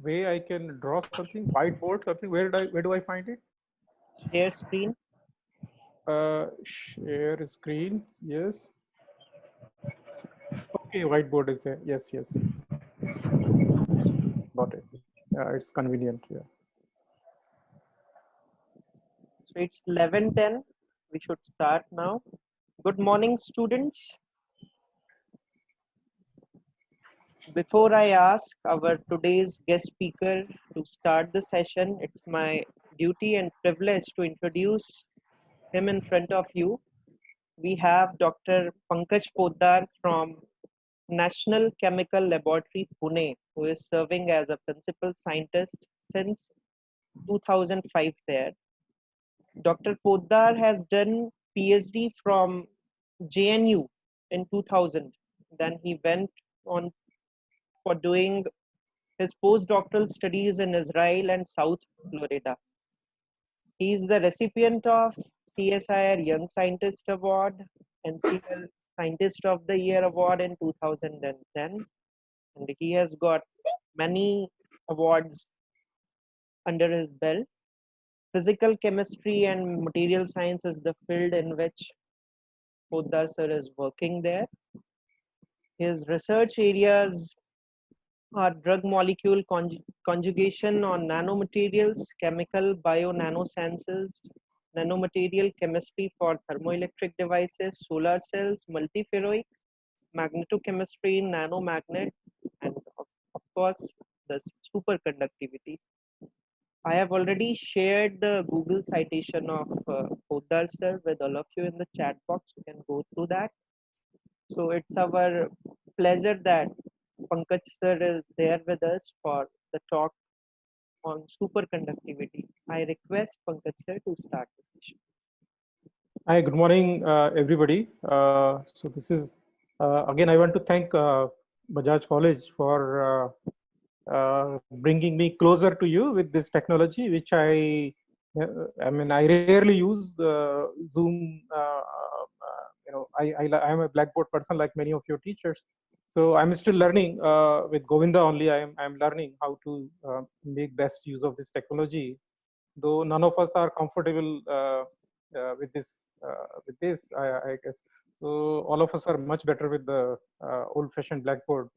way I can draw something, whiteboard, something. Where do I find it? Share screen. Share screen. Yes. Okay, whiteboard is there. Yes, yes, yes. Got it. It's convenient. Yeah. So it's 11:10. We should start now. Good morning, students. Before I ask our today's guest speaker to start the session, it's my duty and privilege to introduce him in front of you. We have Dr. Pankaj Poddar from National Chemical Laboratory, Pune, who is serving as a principal scientist since 2005 there. Dr. Poddar has done PhD from JNU in 2000. Then he went on for doing his postdoctoral studies in Israel and South Florida. He is the recipient of CSIR Young Scientist Award, NCL Scientist of the Year Award in 2010, and he has got many awards under his belt. Physical chemistry and material science is the field in which Poddar sir is working there. His research areas are drug molecule conjugation on nanomaterials, chemical bio-nanosciences, nanomaterial chemistry for thermoelectric devices, solar cells, multiferroics, magnetochemistry, nanomagnet, and of course, the superconductivity. I have already shared the Google citation of Poddar sir with all of you in the chat box. You can go through that. So it's our pleasure that Pankaj sir is there with us for the talk on superconductivity. I request Pankaj sir to start the session. Hi, good morning, everybody. So this is again. I want to thank Bajaj College for bringing me closer to you with this technology, which I mean, I rarely use Zoom. I am a Blackboard person like many of your teachers. So I'm still learning with Govinda only. I'm learning how to make best use of this technology, though none of us are comfortable with this. I guess so. All of us are much better with the old-fashioned Blackboard.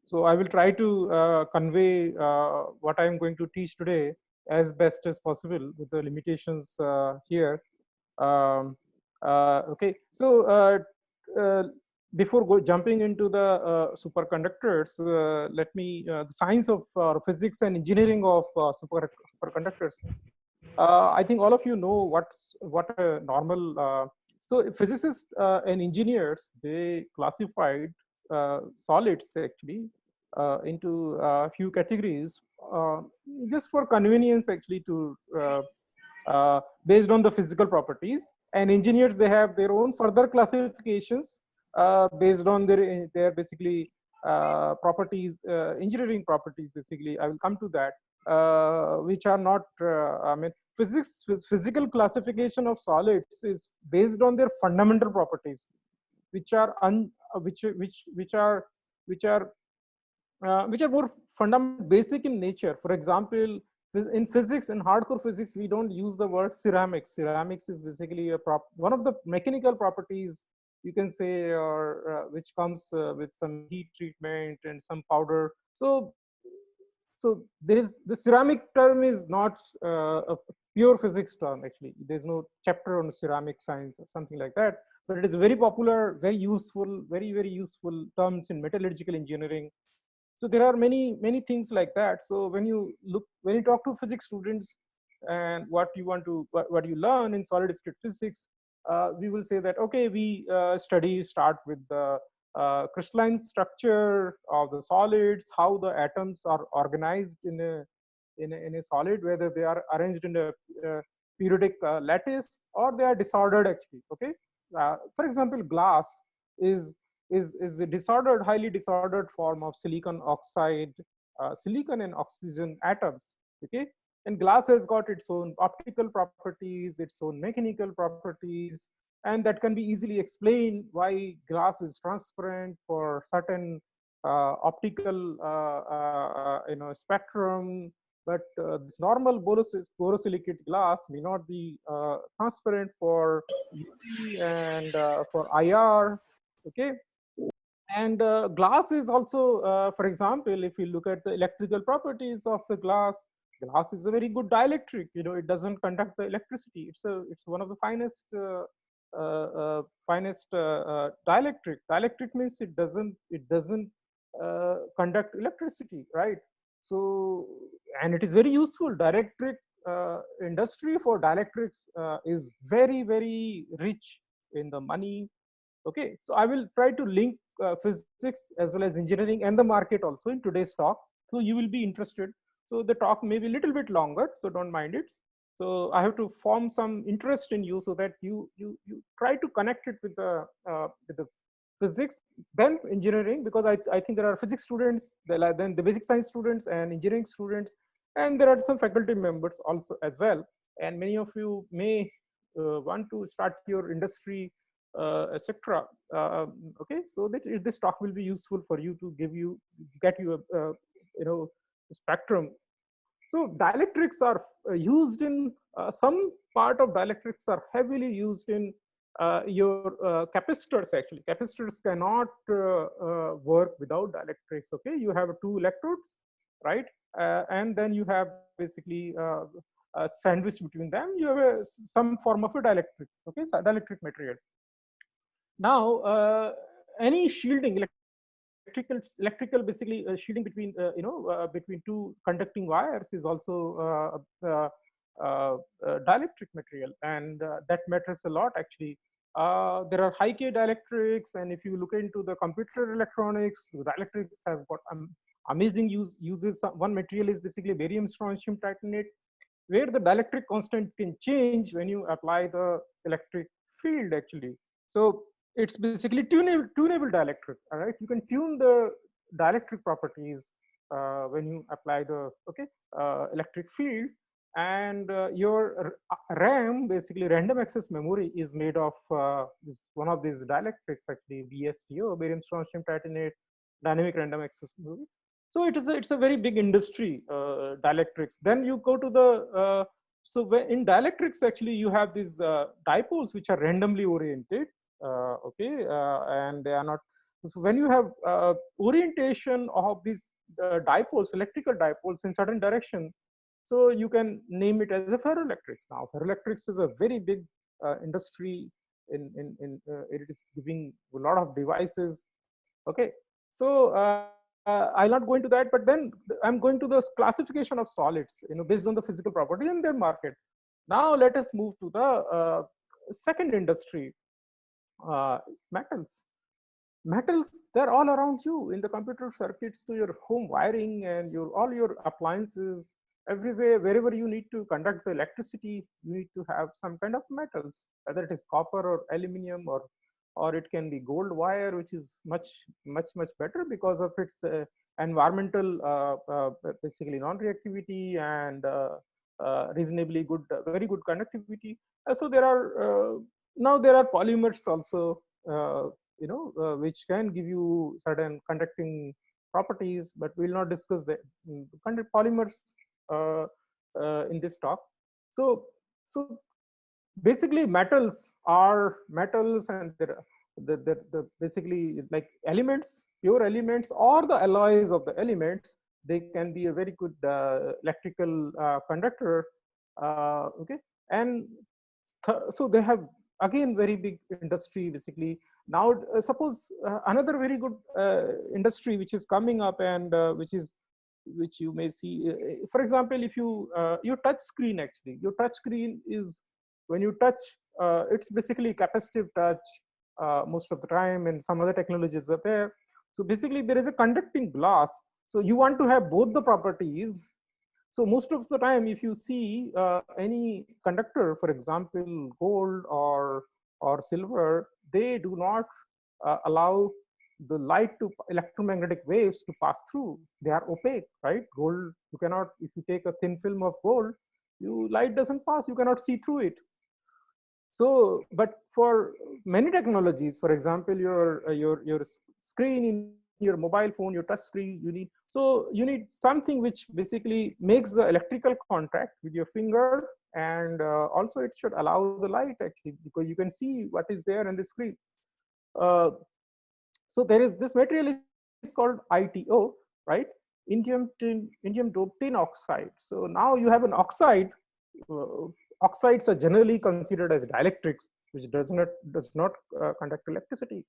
So I will try to convey what I am going to teach today as best as possible with the limitations here. Um, okay, so uh, before jumping into the superconductors, let me the science of physics and engineering of superconductors. I think all of you know what a normal. So physicists and engineers, they classified solids actually into a few categories just for convenience actually to based on the physical properties. And engineers, they have their own further classifications based on their basically properties, engineering properties. Basically, I will come to that, which are not. I mean, physical classification of solids is based on their fundamental properties, which are which are more fundamental, basic in nature. For example, in physics, in hardcore physics, we don't use the word ceramics. Ceramics is basically one of the mechanical properties, you can say, or which comes with some heat treatment and some powder. So there is the ceramic term is not a pure physics term actually. There's no chapter on ceramic science or something like that, but it is very popular, very useful, very useful terms in metallurgical engineering. So there are many things like that. So when you talk to physics students and what you want to what you learn in solid state physics, we will say that okay, we start with the crystalline structure of the solids, how the atoms are organized in a solid, whether they are arranged in a periodic lattice or they are disordered actually. Okay, for example, glass is is a disordered, highly disordered form of silicon oxide, silicon and oxygen atoms. Okay, and glass has got its own optical properties, its own mechanical properties, and that can be easily explained why glass is transparent for certain optical spectrum, but this normal borosilicate glass may not be transparent for UV and for IR. Okay, and glass is also, for example, if you look at the electrical properties of the glass is a very good dielectric. It doesn't conduct the electricity. It's one of the finest dielectric. Dielectric means it doesn't conduct electricity, right? So, and it is very useful. Dielectric industry for dielectrics is very rich in the money. Okay, so I will try to link physics as well as engineering and the market also in today's talk. So you will be interested. So the talk may be a little bit longer, so don't mind it. So I have to form some interest in you so that you try to connect it with the physics, then engineering, because I think there are physics students, then the basic science students and engineering students, and there are some faculty members also as well. And many of you may want to start your industry, etc. Okay, so this talk will be useful for you to get you a spectrum. So dielectrics are used in some part of dielectrics are heavily used in your capacitors. Actually, capacitors cannot work without dielectrics. Okay, you have two electrodes, right? And then you have basically a sandwich between them. You have some form of a dielectric. Okay, so dielectric material. Now, any shielding, electrical basically shielding between between two conducting wires is also dielectric material, and that matters a lot actually. There are high K dielectrics, and if you look into the computer electronics, the dielectrics have got amazing uses. One material is basically barium strontium titanate, where the dielectric constant can change when you apply the electric field actually. So it's basically tunable dielectric. All right, you can tune the dielectric properties when you apply the electric field. And your RAM, basically random access memory, is made of one of these dielectrics actually, BSTO, barium strontium titanate, dynamic random access memory. So it's a very big industry, dielectrics. Then you go to the so in dielectrics actually you have these dipoles which are randomly oriented. And they are not. So when you have orientation of these dipoles, electrical dipoles in certain direction, so you can name it as a ferroelectrics. Now ferroelectrics is a very big industry. It is giving a lot of devices. Okay, so I'll not go into that, but then I'm going to the classification of solids, based on the physical property and their market. Now let us move to the second industry, metals. Metals, they're all around you in the computer circuits, to your home wiring and all your appliances. Everywhere, wherever you need to conduct the electricity, you need to have some kind of metals, whether it is copper or aluminum, or it can be gold wire, which is much better because of its environmental basically non-reactivity and reasonably good, very good conductivity. So there are now there are polymers also, which can give you certain conducting properties, but we'll not discuss the polymers in this talk. So basically metals are metals, and the basically like elements, pure elements, or the alloys of the elements. They can be a very good electrical conductor. Okay, and so they have again very big industry basically. Now suppose another very good industry which is coming up, and which you may see, for example, if your touch screen, actually your touch screen is, when you touch, it's basically capacitive touch most of the time, and some other technologies are there. So basically there is a conducting glass, so you want to have both the properties. So most of the time, if you see any conductor, for example, gold or silver, they do not allow the light to electromagnetic waves to pass through. They are opaque, right? Gold, you cannot, if you take a thin film of gold, light doesn't pass, you cannot see through it. So, but for many technologies, for example, your screen in your mobile phone, your touch screen, you need something which basically makes the electrical contact with your finger, and also it should allow the light actually, because you can see what is there in the screen. Uh, so there is this material is called ITO, right? Indium doped tin oxide. So now you have an oxide. Uh, Oxides are generally considered as dielectrics, which does not conduct electricity.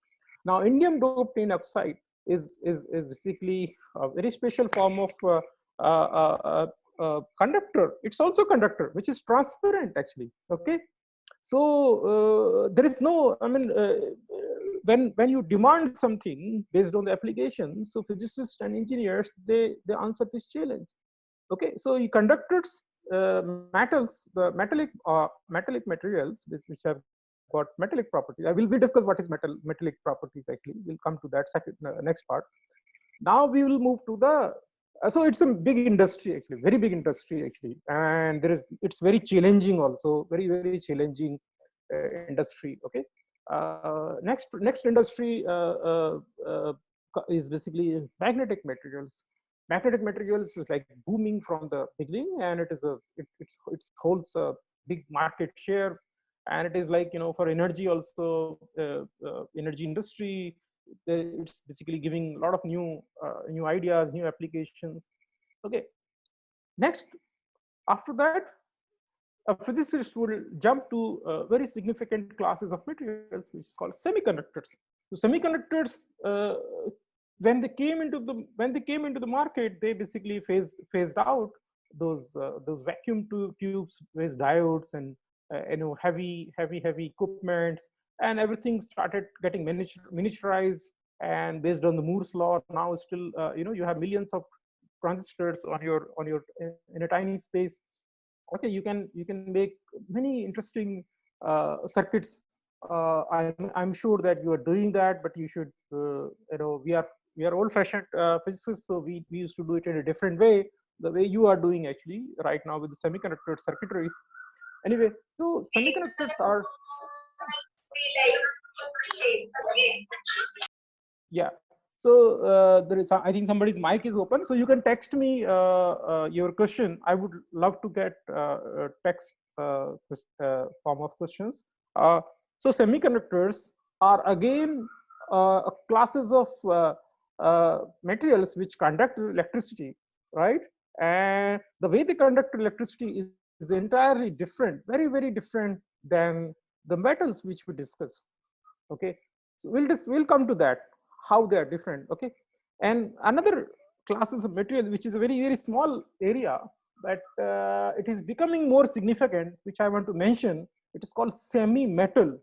Now, indium doped tin oxide is basically a very special form of conductor. It's also conductor, which is transparent actually. Okay, so there is no, I mean, when you demand something based on the application, so physicists and engineers, they answer this challenge. Okay, so you conductors, metals, the metallic materials which have got metallic properties. We discuss what is metallic properties actually. We'll come to that second next part. Now we will move to the so it's a big industry actually, very big industry actually, and it's very challenging also, very challenging industry. Okay, next industry is basically magnetic materials. Magnetic materials is like booming from the beginning, and it holds a big market share, and it is like, for energy also, energy industry, it's basically giving a lot of new ideas, new applications. Okay, next, after that, a physicist will jump to very significant classes of materials, which is called semiconductors. So semiconductors, when they came into the market, they basically phased out those vacuum tubes, based diodes, and heavy equipments, and everything started getting miniaturized. And based on the Moore's law, now still you have millions of transistors on your in a tiny space. Okay, you can make many interesting circuits. I'm sure that you are doing that, but you should, we are old-fashioned physicists, so we used to do it in a different way, the way you are doing actually right now with the semiconductor circuitries. Anyway, so semiconductors are, yeah. So there is, I think somebody's mic is open, so you can text me your question. I would love to get text form of questions. So semiconductors are again classes of materials which conduct electricity, right? And the way they conduct electricity is entirely different, very different than the metals which we discussed. Okay, so we'll come to that, how they are different. Okay, and another classes of material, which is a very small area, but it is becoming more significant, which I want to mention. It is called semi metal.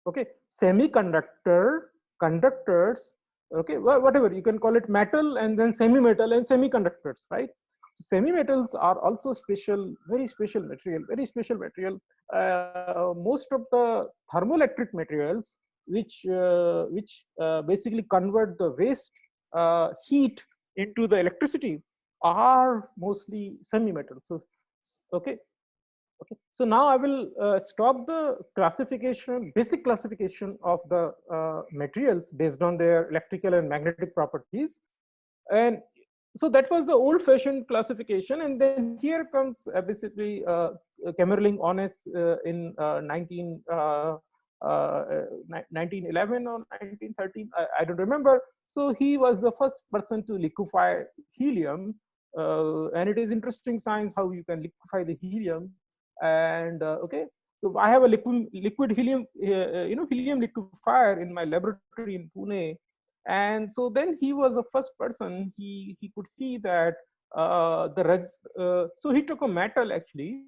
Okay, semiconductor, conductors. Okay, whatever you can call it, metal, and then semi metal and semiconductors, right? Semi metals are also special, very special material. Most of the thermoelectric materials which basically convert the waste heat into the electricity are mostly semi-metal. So, okay. So now I will stop the basic classification of the materials based on their electrical and magnetic properties. And so that was the old-fashioned classification. And then here comes basically Kamerlingh Onnes in 1911 or 1913, I don't remember. So he was the first person to liquefy helium, and it is interesting science how you can liquefy the helium. And okay, so I have a liquid helium, helium liquefier in my laboratory in Pune. And so then he was the first person, he could see that so he took a metal actually,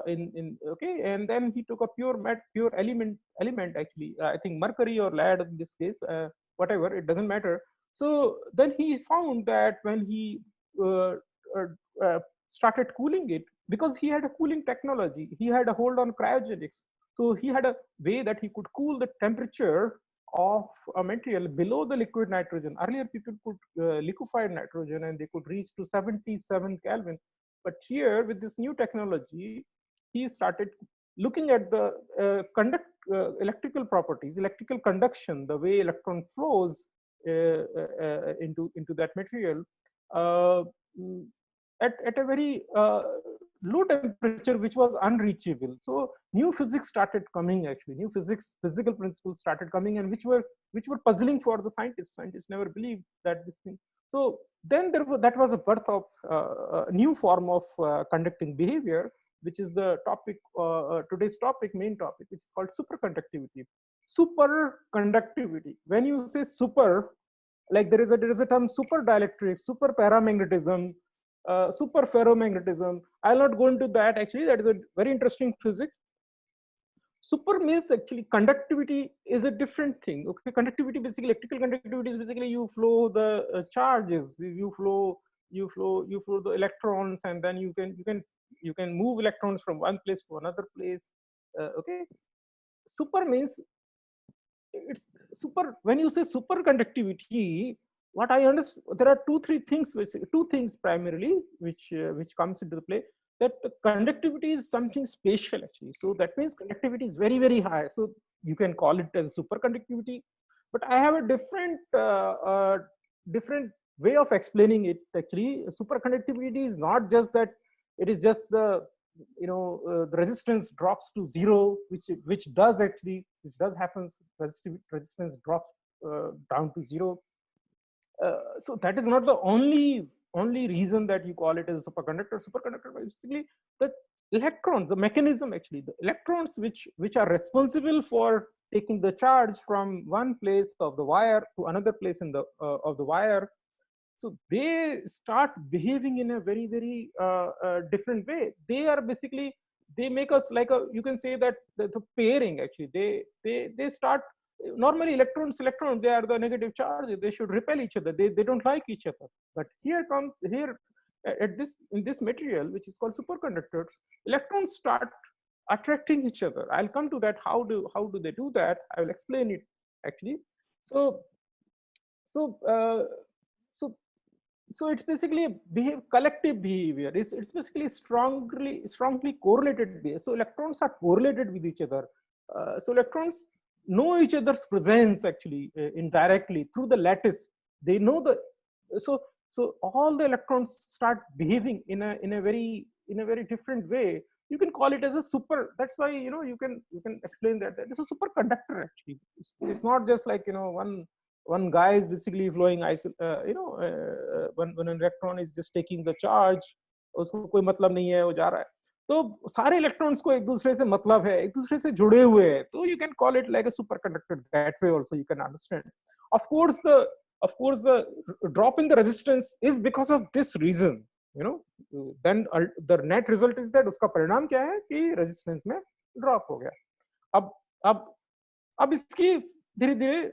in okay, and then he took a pure element actually, I think mercury or lead in this case, whatever, it doesn't matter. So then he found that when he uh, uh, uh, started cooling it, because he had a cooling technology, he had a hold on cryogenics, so he had a way that he could cool the temperature of a material below the liquid nitrogen. Earlier people could liquefy nitrogen and they could reach to 77 Kelvin. But here with this new technology, he started looking at the electrical properties, electrical conduction, the way electron flows into that material mm, at a very low temperature, which was unreachable. So new physics started coming. Actually, new physical principles started coming, and which were puzzling for the scientists. Scientists never believed that this thing. So then that was a birth of a new form of conducting behavior, which is the topic, today's topic, main topic, which is called superconductivity. Superconductivity. When you say super, like there is a term super dielectric, super paramagnetism, super ferromagnetism. I'll not go into that. Actually, that is a very interesting physics. Super means actually conductivity is a different thing. Okay, conductivity, basically electrical conductivity is basically you flow the charges, you flow the electrons, and then you can move electrons from one place to another place. Okay, super means it's super. When you say superconductivity, what I understand, there are two things primarily which comes into the play. That the conductivity is something spatial actually. So that means conductivity is very, very high. So you can call it as superconductivity. But I have a different way of explaining it. Actually, superconductivity is not just that. It is just the resistance drops to zero, which does happens. Resistance drops down to zero. So that is not the only reason that you call it as a superconductor. Superconductor basically the electrons, the mechanism, actually the electrons which are responsible for taking the charge from one place of the wire to another place in the of the wire. So they start behaving in a very, very different way. They are basically, they make us like a, you can say that the pairing actually, they start. Normally electrons, they are the negative charges, they should repel each other, they don't like each other. But here at this, in this material which is called superconductors, electrons start attracting each other. I'll come to that. How do they do that? I will explain it actually. So so uh, so so it's basically collective behavior. It's basically strongly correlated behavior. So electrons are correlated with each other. So electrons know each other's presence actually indirectly through the lattice. They know the so so all the electrons start behaving in a very different way. You can call it as a super. That's why you can explain that it's a superconductor actually. It's not just like one guy is basically flowing when an electron is just taking the charge, उसको कोई मतलब नहीं है, वो जा रहा है. तो सारे इलेक्ट्रॉन्स को एक दूसरे से मतलब है, एक दूसरे से जुड़े हुए हैं. तो you can call it like a superconductor that way also. You can understand. Of course the drop in the resistance is because of this reason. Then the net result is that उसका परिणाम क्या है कि resistance में drop हो गया. अब इसकी धीरे धीरे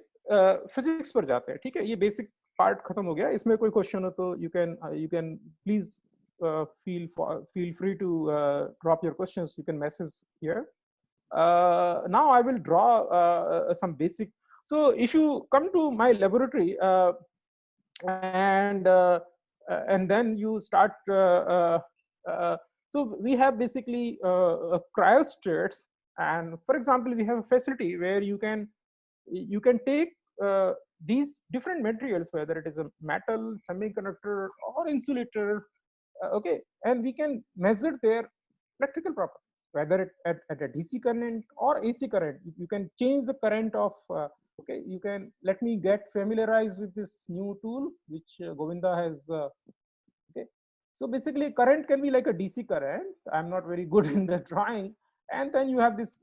फिजिक्स पर जाते हैं. ठीक है, ये बेसिक पार्ट खत्म हो गया. इसमें कोई क्वेश्चन हो तो you can please feel free to drop your questions. You can message here. Now I will draw some basic. So if you come to my laboratory and then you start so we have basically cryostats, and for example we have a facility where you can take these different materials, whether it is a metal, semiconductor, or insulator, okay, and we can measure their electrical properties, whether at a DC current or AC current. You can change the current of okay, you can let me get familiarized with this new tool which Govinda has okay. So basically current can be like a DC current. I'm not very good in the drawing. And then you have this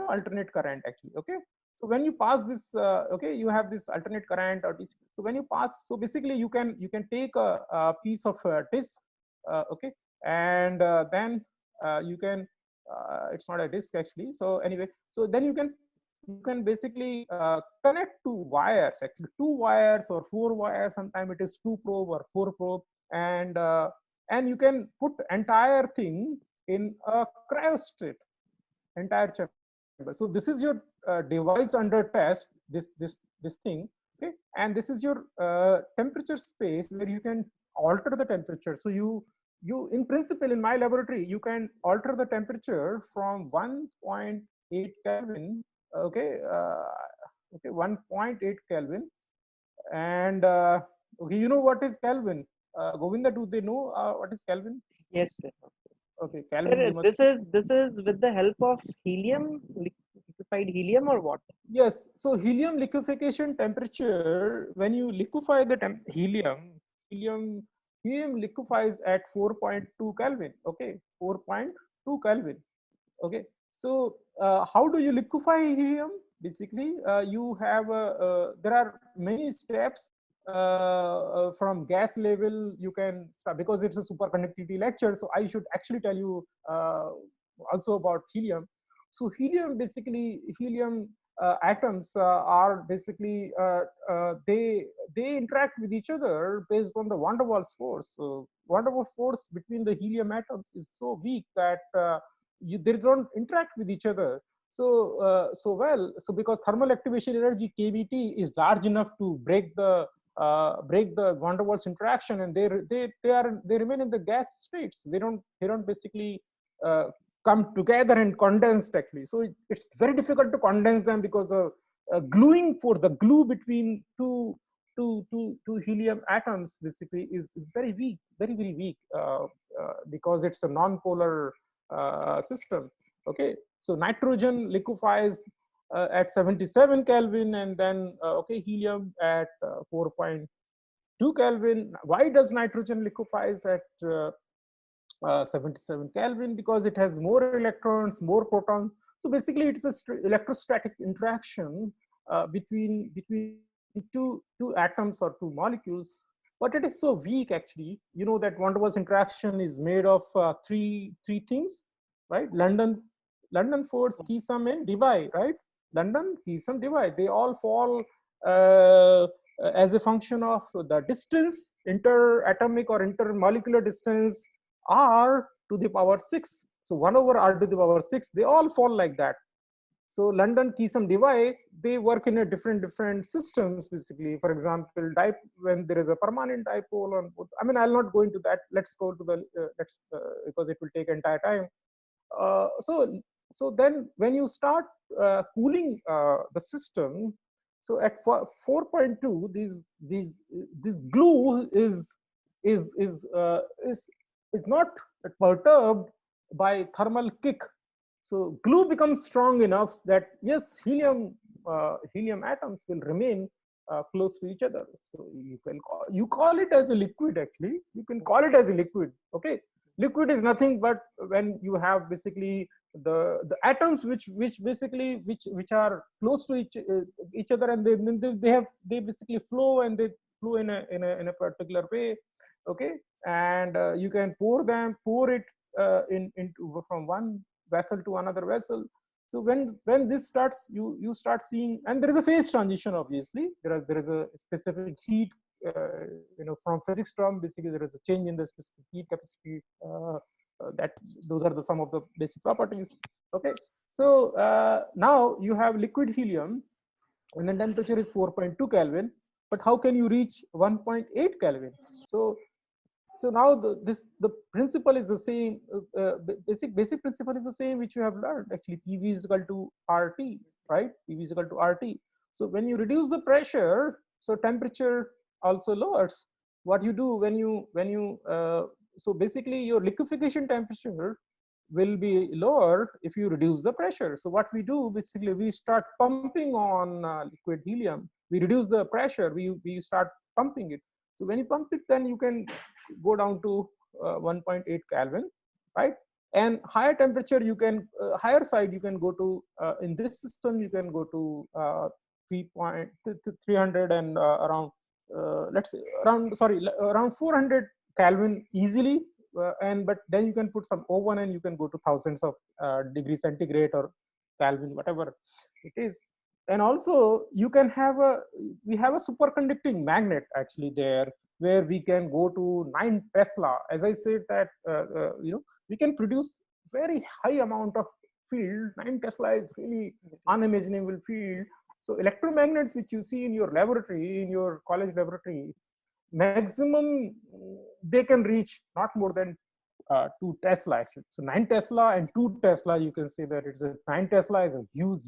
alternate current actually. Okay, so when you pass this okay, you have this alternate current or DC. So when you pass, so basically you can take a piece of disc, okay, and then you can it's not a disc actually. So anyway, so then you can basically connect two wires, actually two wires or four wires. Sometimes it is two probe or four probe, and you can put entire thing in a cryostat, entire chamber. So this is your device under test, this thing, okay, and this is your temperature space where you can alter the temperature. So you in principle in my laboratory you can alter the temperature from 1.8 Kelvin, okay, okay, 1.8 Kelvin And okay, you know what is Kelvin? Govinda, do they know what is Kelvin? Yes, sir. Okay, Kelvin, Sir, you must. this is with the help of helium, liquefied helium, or what? Yes, so helium liquefaction temperature, when you liquefy the helium, helium liquefies at 4.2 Kelvin, okay, 4.2 Kelvin, okay. So how do you liquefy helium? Basically, you have there are many steps from gas level. You can start, because it's a superconductivity lecture, so I should actually tell you also about helium. So helium, basically, helium atoms are basically they interact with each other based on the van der Waals force. So van der Waals force between the helium atoms is so weak that they don't interact with each other so well. So because thermal activation energy KBT is large enough to break the van der Waals interaction, and they remain in the gas states. They don't basically uh, come together and condensed actually. So it's very difficult to condense them, because the gluing for the glue between two helium atoms basically is very weak, very weak, because it's a non-polar system. Okay, so nitrogen liquefies at 77 Kelvin, and then okay, helium at 4.2 Kelvin. Why does nitrogen liquefies at 77 Kelvin? Because it has more electrons, more protons. So basically, it's a electrostatic interaction between two atoms or two molecules. But it is so weak, actually. You know that van der Waals interaction is made of three things, right? London force, Keesum, and Debye, right? London, Keesum, Debye. They all fall as a function of the distance, interatomic or intermolecular distance, r to the power 6. So 1 over r to the power 6, they all fall like that. So London, Keesum, Debye, they work in a different systems basically. For example, when there is a permanent dipole on both. I mean, I'll not go into that. Let's go to the because it will take entire time. So then when you start cooling the system, so at 4.2, this glue is is uh, is is not perturbed by thermal kick. So glue becomes strong enough that yes, helium atoms will remain close to each other. So you call it as a liquid. Actually, you can call it as a liquid. Okay, liquid is nothing but when you have basically the atoms which are close to each other, and they basically flow, and they flow in a particular way. Okay, and you can pour it into from one vessel to another vessel. So when this starts, you start seeing, and there is a phase transition. Obviously, there is a specific heat. From physics term, basically there is a change in the specific heat capacity. That those are some of the basic properties. Okay, so now you have liquid helium, and the temperature is 4.2 Kelvin. But how can you reach 1.8 Kelvin? So now the principle is the same. Basic principle is the same which you have learned. Actually, PV is equal to RT, right? PV is equal to RT. So when you reduce the pressure, so temperature also lowers. What you do when you so basically your liquefaction temperature will be lower if you reduce the pressure. So what we do basically, we start pumping on liquid helium. We reduce the pressure. We start pumping it. So when you pump it, then you can go down to 1.8 Kelvin, right? And higher temperature, you can higher side, you can go to in this system, you can go to 300 and around let's say around 400 Kelvin easily. And but then you can put some oven, and you can go to thousands of degrees centigrade or Kelvin, whatever it is. And also you can have we have a superconducting magnet actually there, where we can go to 9 Tesla. As I said that we can produce very high amount of field. 9 Tesla is really unimaginable field. So electromagnets which you see in your laboratory, in your college laboratory, maximum they can reach not more than 2 Tesla actually. So 9 Tesla and 2 Tesla, you can say that it's a 9 Tesla is a huge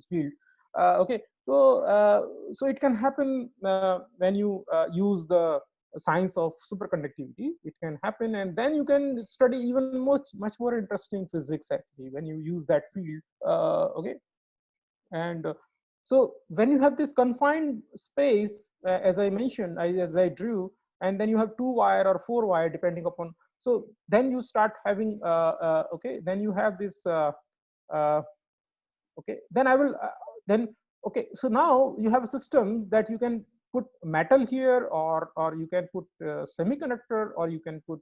field. Okay, so it can happen when you use the science of superconductivity. It can happen, and then you can study even much more interesting physics actually when you use that field. Okay, and so when you have this confined space, as I mentioned, as I drew, and then you have 2 wire or 4 wire depending upon, so then you start having okay, then you have this uh, okay, then I will then okay, so now you have a system that you can put metal here, or you can put semiconductor, or you can put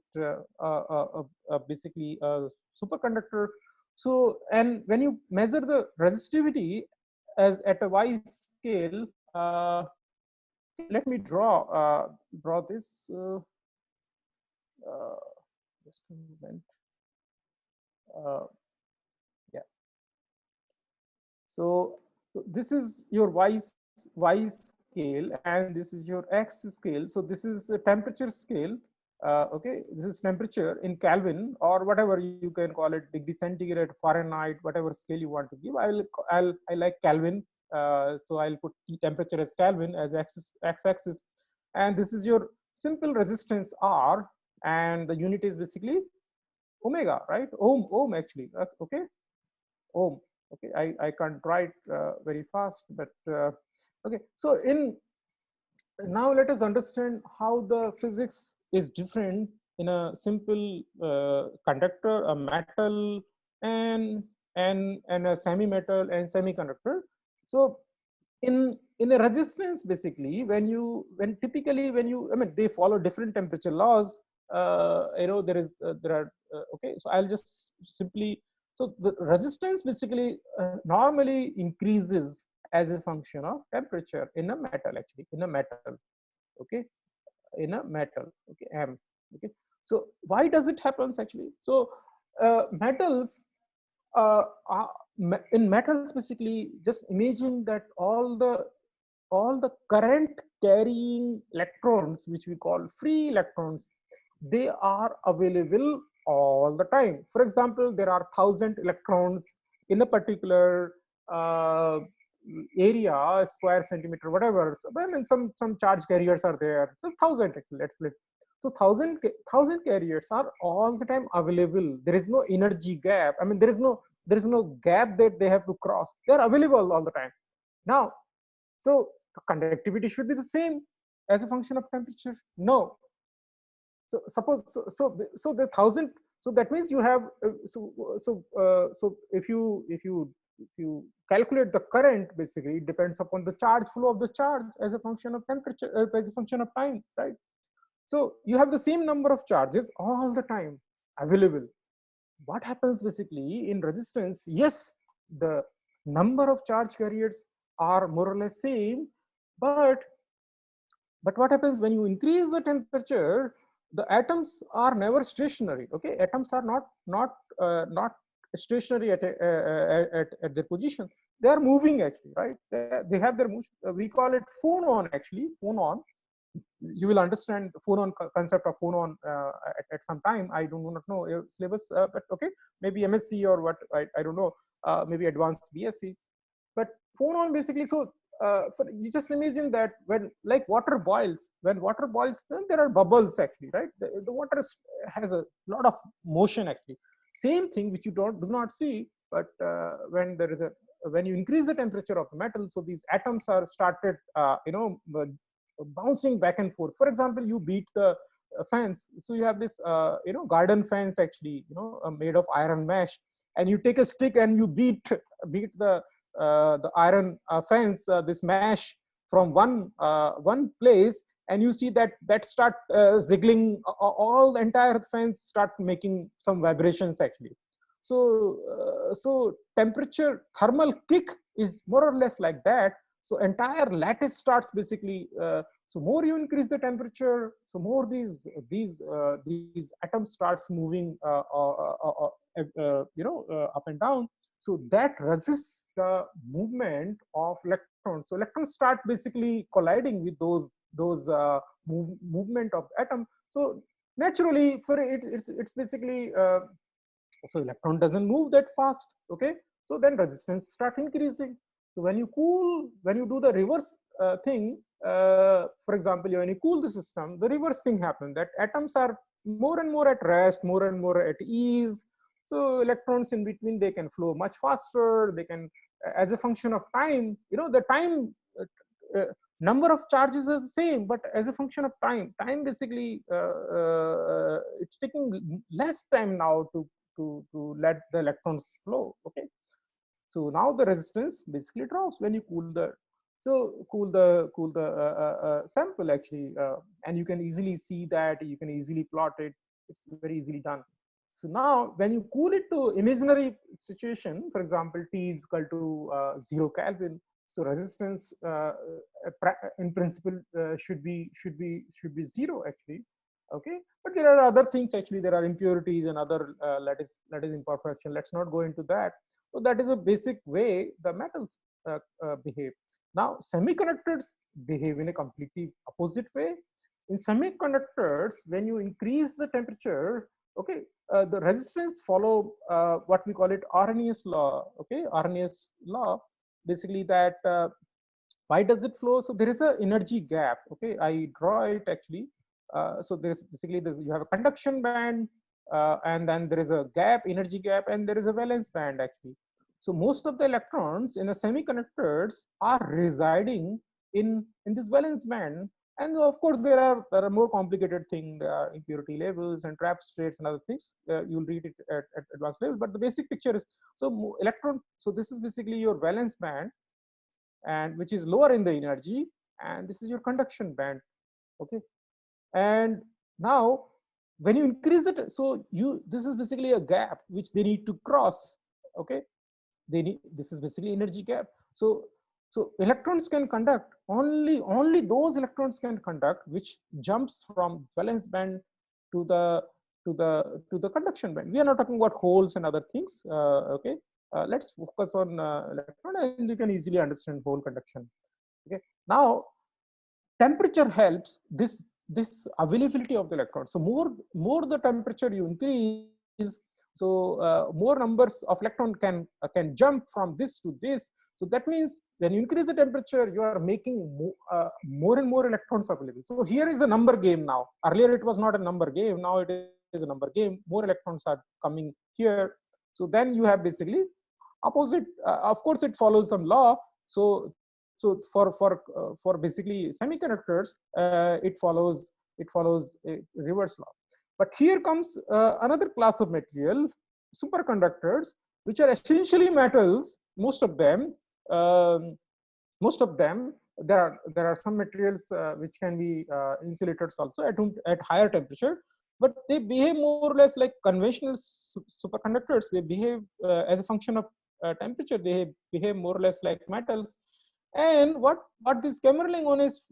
basically a superconductor. So, and when you measure the resistivity as at a y scale, okay, let me draw this uh, just a moment. uh, yeah, so this is your y scale, and this is your x scale. So this is a temperature scale. Okay, this is temperature in Kelvin, or whatever you can call it, degree centigrade, Fahrenheit, whatever scale you want to give. I like Kelvin, so I'll put temperature as Kelvin as x-axis, and this is your simple resistance R, and the unit is basically omega, right? Ohm actually. Okay, ohm. Okay, I can't write very fast, but okay. So in now let us understand how the physics is different in a simple conductor, a metal, and and a semi-metal and semiconductor. So in a resistance, basically, when typically when you, I mean, they follow different temperature laws. There are okay, so I'll just simply, so the resistance basically normally increases as a function of temperature in a metal, actually, in a metal. Okay, in a metal. Okay, m. Okay, so why does it happens actually? So metals are, in metals, basically, just imagine that all the current carrying electrons, which we call free electrons, they are available all the time. For example, there are 1,000 electrons in a particular uh, area, square centimeter, whatever. So, I mean, some charge carriers are there. So 1,000 actually, let's so 1,000 carriers are all the time available. There is no energy gap. I mean, there is no gap that they have to cross. They are available all the time. Now, so the conductivity should be the same as a function of temperature. No. So suppose so the 1,000. So that means you have so if you calculate the current, basically it depends upon the charge flow of the charge as a function of temperature, as a function of time, right? So you have the same number of charges all the time available. What happens basically in resistance? Yes, the number of charge carriers are more or less same, but what happens when you increase the temperature? The atoms are never stationary. Okay, atoms are not stationary at their position. They are moving actually, right? They have their motion. We call it phonon actually, phonon. You will understand the phonon concept of phonon at some time. I do not know your syllabus, but okay, maybe MSc or what, I don't know, maybe advanced BSc. But phonon basically, so you just imagine that when, like, water boils, when water boils, then there are bubbles actually, right? The water has a lot of motion actually. Same thing which you do not see, but when there is a, when you increase the temperature of the metal, so these atoms are started bouncing back and forth. For example, you beat the fence, so you have this garden fence actually, made of iron mesh, and you take a stick and you beat the iron fence, this mesh, from one place, and you see that start ziggling, all the entire fence start making some vibrations actually. So temperature thermal kick is more or less like that. So entire lattice starts basically, so more you increase the temperature, so more these atoms starts moving up and down. So that resists the movement of electrons. So electrons start basically colliding with those movement of atom. So naturally, for it, it's basically so electron doesn't move that fast. Okay, so then resistance start increasing. So when you cool, when you do the reverse thing, for example, when you cool the system, the reverse thing happens, that atoms are more and more at rest, more and more at ease. So electrons in between, they can flow much faster. They can, as a function of time, the time number of charges are the same, but as a function of time basically it's taking less time now to let the electrons flow. Okay, so now the resistance basically drops when you cool the sample actually, and you can easily see that, you can easily plot it. It's very easily done. So now when you cool it to imaginary situation, for example, T is equal to 0 Kelvin. So resistance in principle should be 0 actually. Okay, but there are other things actually. There are impurities and other lattice imperfection. Let's not go into that. So that is a basic way the metals behave. Now semiconductors behave in a completely opposite way. In semiconductors, when you increase the temperature, okay, the resistance follow what we call it Arrhenius law. Okay, Arrhenius law, basically that why does it flow? So there is a energy gap. Okay, I draw it actually. So there's basically you have a conduction band, and then there is a gap, energy gap, and there is a valence band actually. So most of the electrons in the semiconductors are residing in this valence band. And of course there are more complicated things, impurity levels and trap states and other things. You'll read it at advanced level, but the basic picture is, so electron, so this is basically your valence band, and which is lower in the energy, and this is your conduction band. Okay, and now when you increase it, so this is basically a gap which they need to cross. Okay, this is basically energy gap. So electrons can conduct, only those electrons can conduct which jumps from valence band to the conduction band. We are not talking about holes and other things. Okay, let's focus on electron, and you can easily understand hole conduction. Okay, now temperature helps this availability of the electron. So more the temperature you increase, so more numbers of electron can jump from this to this. So that means when you increase the temperature, you are making more and more electrons available. So here is a number game now. Earlier it was not a number game. Now it is a number game. More electrons are coming here. So then you have basically opposite. Of course, it follows some law. So for basically semiconductors, it follows a reverse law. But here comes another class of material, superconductors, which are essentially metals. Most of them. There are some materials which can be insulators also at higher temperature, but they behave more or less like conventional superconductors. They behave as a function of temperature. They behave more or less like metals. And what this Kemmerling on is,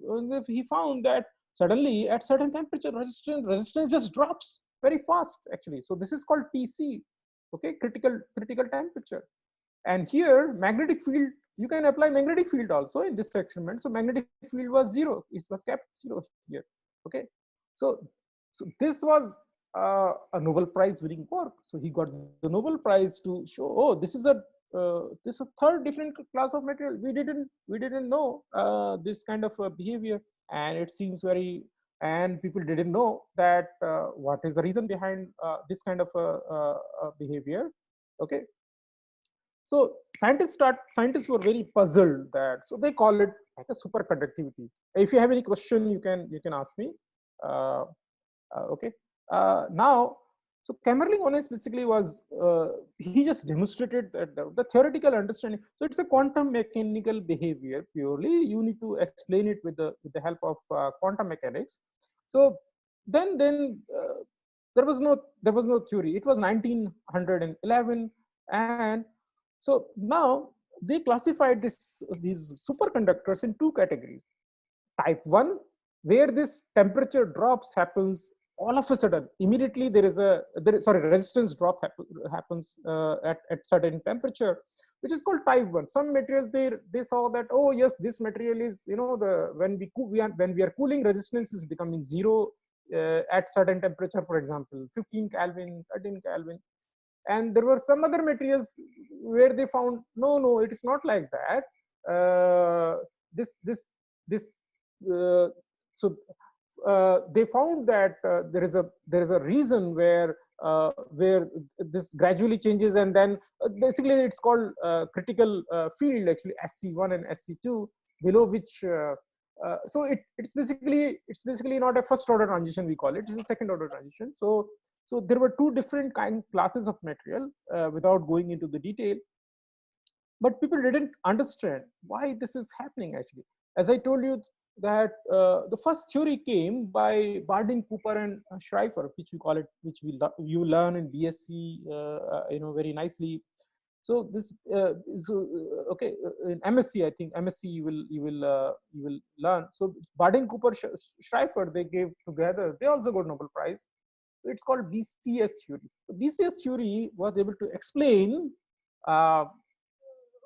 he found that suddenly at certain temperature, resistance just drops very fast actually. So this is called TC, okay, critical temperature. And here magnetic field, you can apply magnetic field also in this experiment. So magnetic field was 0, it was kept 0 here. Okay, so this was a Nobel Prize winning work. So he got the Nobel Prize to show, oh, this is a third different class of material. We didn't know this kind of behavior, and it seems very, and people didn't know that what is the reason behind this kind of behavior. Okay, so scientists were very puzzled that, so they call it like a superconductivity. If you have any question, you can ask me. Okay, now, so Kemmerling Onnes basically was, he just demonstrated that the theoretical understanding. So it's a quantum mechanical behavior purely. You need to explain it with the help of quantum mechanics. So then there was no theory. It was 1911, and so now they classified these superconductors in two categories. Type 1, where this temperature drops happens all of a sudden, immediately resistance drop happens at certain temperature, which is called type 1. Some materials, they saw that, oh yes, this material is, when we are cooling, resistance is becoming 0 at certain temperature, for example 15 Kelvin, 13 Kelvin. And there were some other materials where they found, no, it is not like that. this this this so they found that there is a reason where this gradually changes, and then basically it's called critical field, actually SC1 and SC2, below which it's basically not a first order transition, we call it. It's a second order transition. So there were two different classes of material, without going into the detail. But people didn't understand why this is happening actually. As I told you that the first theory came by Bardeen, Cooper, and Schrieffer, which we call it, which you learn in BSc, very nicely. So this okay, in MSc, I think MSc you will learn. So Bardeen, Cooper, Schrieffer, they gave together. They also got Nobel Prize. It's called BCS theory. So BCS theory was able to explain uh,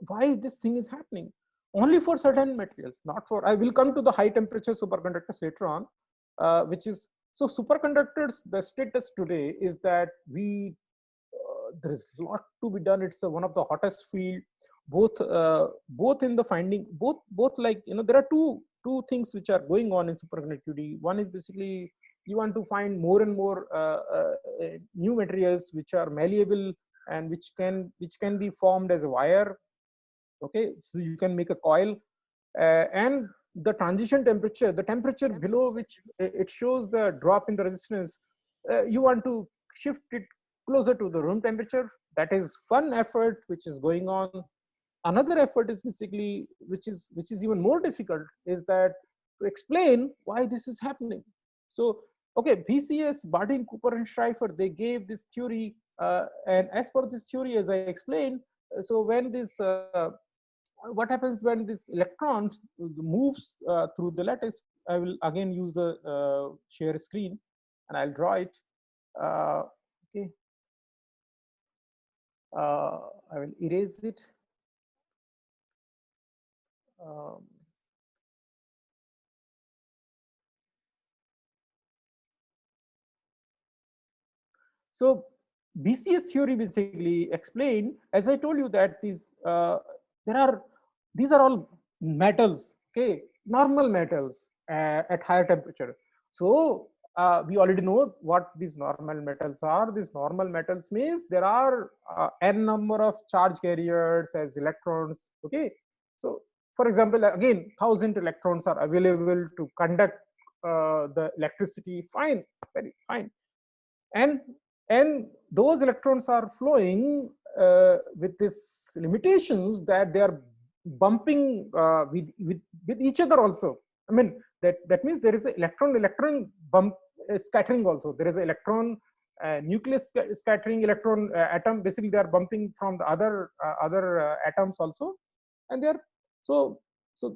why this thing is happening only for certain materials, not for. I will come to the high temperature superconductors later on, which is so superconductors. The status today is that there is a lot to be done. It's one of the hottest field, both in the finding, both like there are two things which are going on in superconductivity. One is basically you want to find more and more new materials which are malleable and which can be formed as a wire. Okay, so you can make a coil, and the transition temperature, the temperature below which it shows the drop in the resistance, you want to shift it closer to the room temperature. That is one effort which is going on. Another effort is basically, which is even more difficult, is that to explain why this is happening. So okay, BCS, Bardeen, Cooper, and Schrieffer, they gave this theory, and as per this theory, as I explained, so when this what happens when this electron moves through the lattice. I will again use the share screen, and I'll draw it. Okay, I will erase it. Um, so BCS theory basically explain, as I told you, that these are all metals, okay, normal metals at higher temperature. So we already know what these normal metals are. These normal metals means there are n number of charge carriers as electrons. Okay, so for example, again, 1,000 electrons are available to conduct the electricity. Fine, very fine, and those electrons are flowing with this limitations that they are bumping with each other also. I mean, that means there is an electron bump scattering also. There is an electron nucleus scattering, electron atom. Basically, they are bumping from the other atoms also, and they are so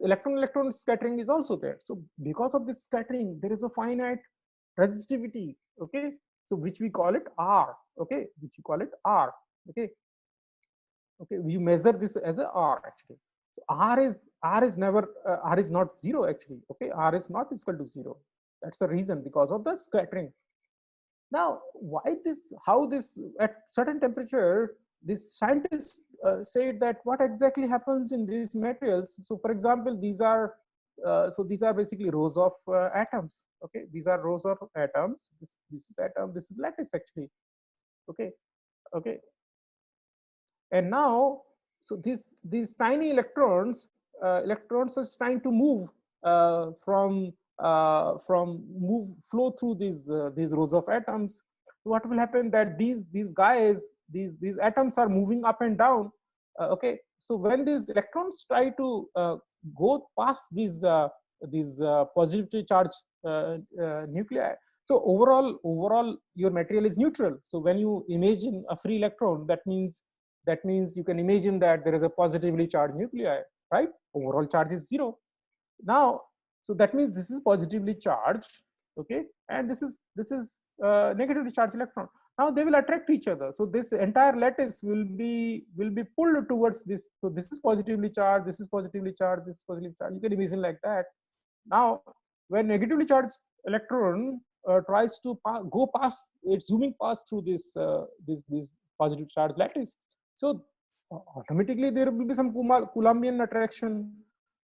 electron scattering is also there. So because of this scattering, there is a finite resistivity. Okay, so which we call it R. Okay, which we call it R. Okay, okay, we measure this as a R actually. So R is never R is not zero actually. Okay, R is not equal to zero. That's the reason, because of the scattering. Now, why this? How this at certain temperature? This scientists said that what exactly happens in these materials. So, for example, these are basically rows of atoms. Okay, these are rows of atoms. This is atom. This is lattice actually. Okay, okay, and now so these tiny electrons is trying to move flow through these rows of atoms. What will happen that these atoms are moving up and down. Okay, so when these electrons try to go past these positively charged nuclei, so overall your material is neutral. So when you imagine a free electron, that means you can imagine that there is a positively charged nuclei, right? Overall charge is zero. Now, so that means this is positively charged, okay, and this is negatively charged electron. Now they will attract each other. So this entire lattice will be pulled towards this. So this is positively charged, this is positively charged, this is positively charged. You can imagine like that. Now, when negatively charged electron tries to go past, it's zooming past through this positive charge lattice. So automatically there will be some Coulombian attraction,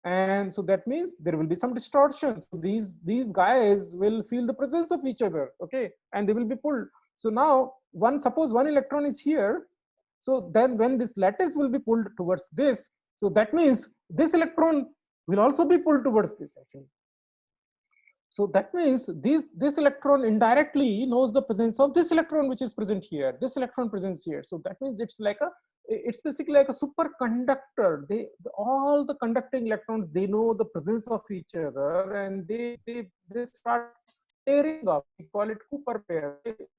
and so that means there will be some distortion. So these guys will feel the presence of each other, okay, and they will be pulled. So now suppose one electron is here, so then when this lattice will be pulled towards this, so that means this electron will also be pulled towards this actually. So that means this electron indirectly knows the presence of this electron which is present here. This electron presents here. So that means it's basically like a superconductor. All the conducting electrons, they know the presence of each other, and they start pairing up. We call it Cooper pair.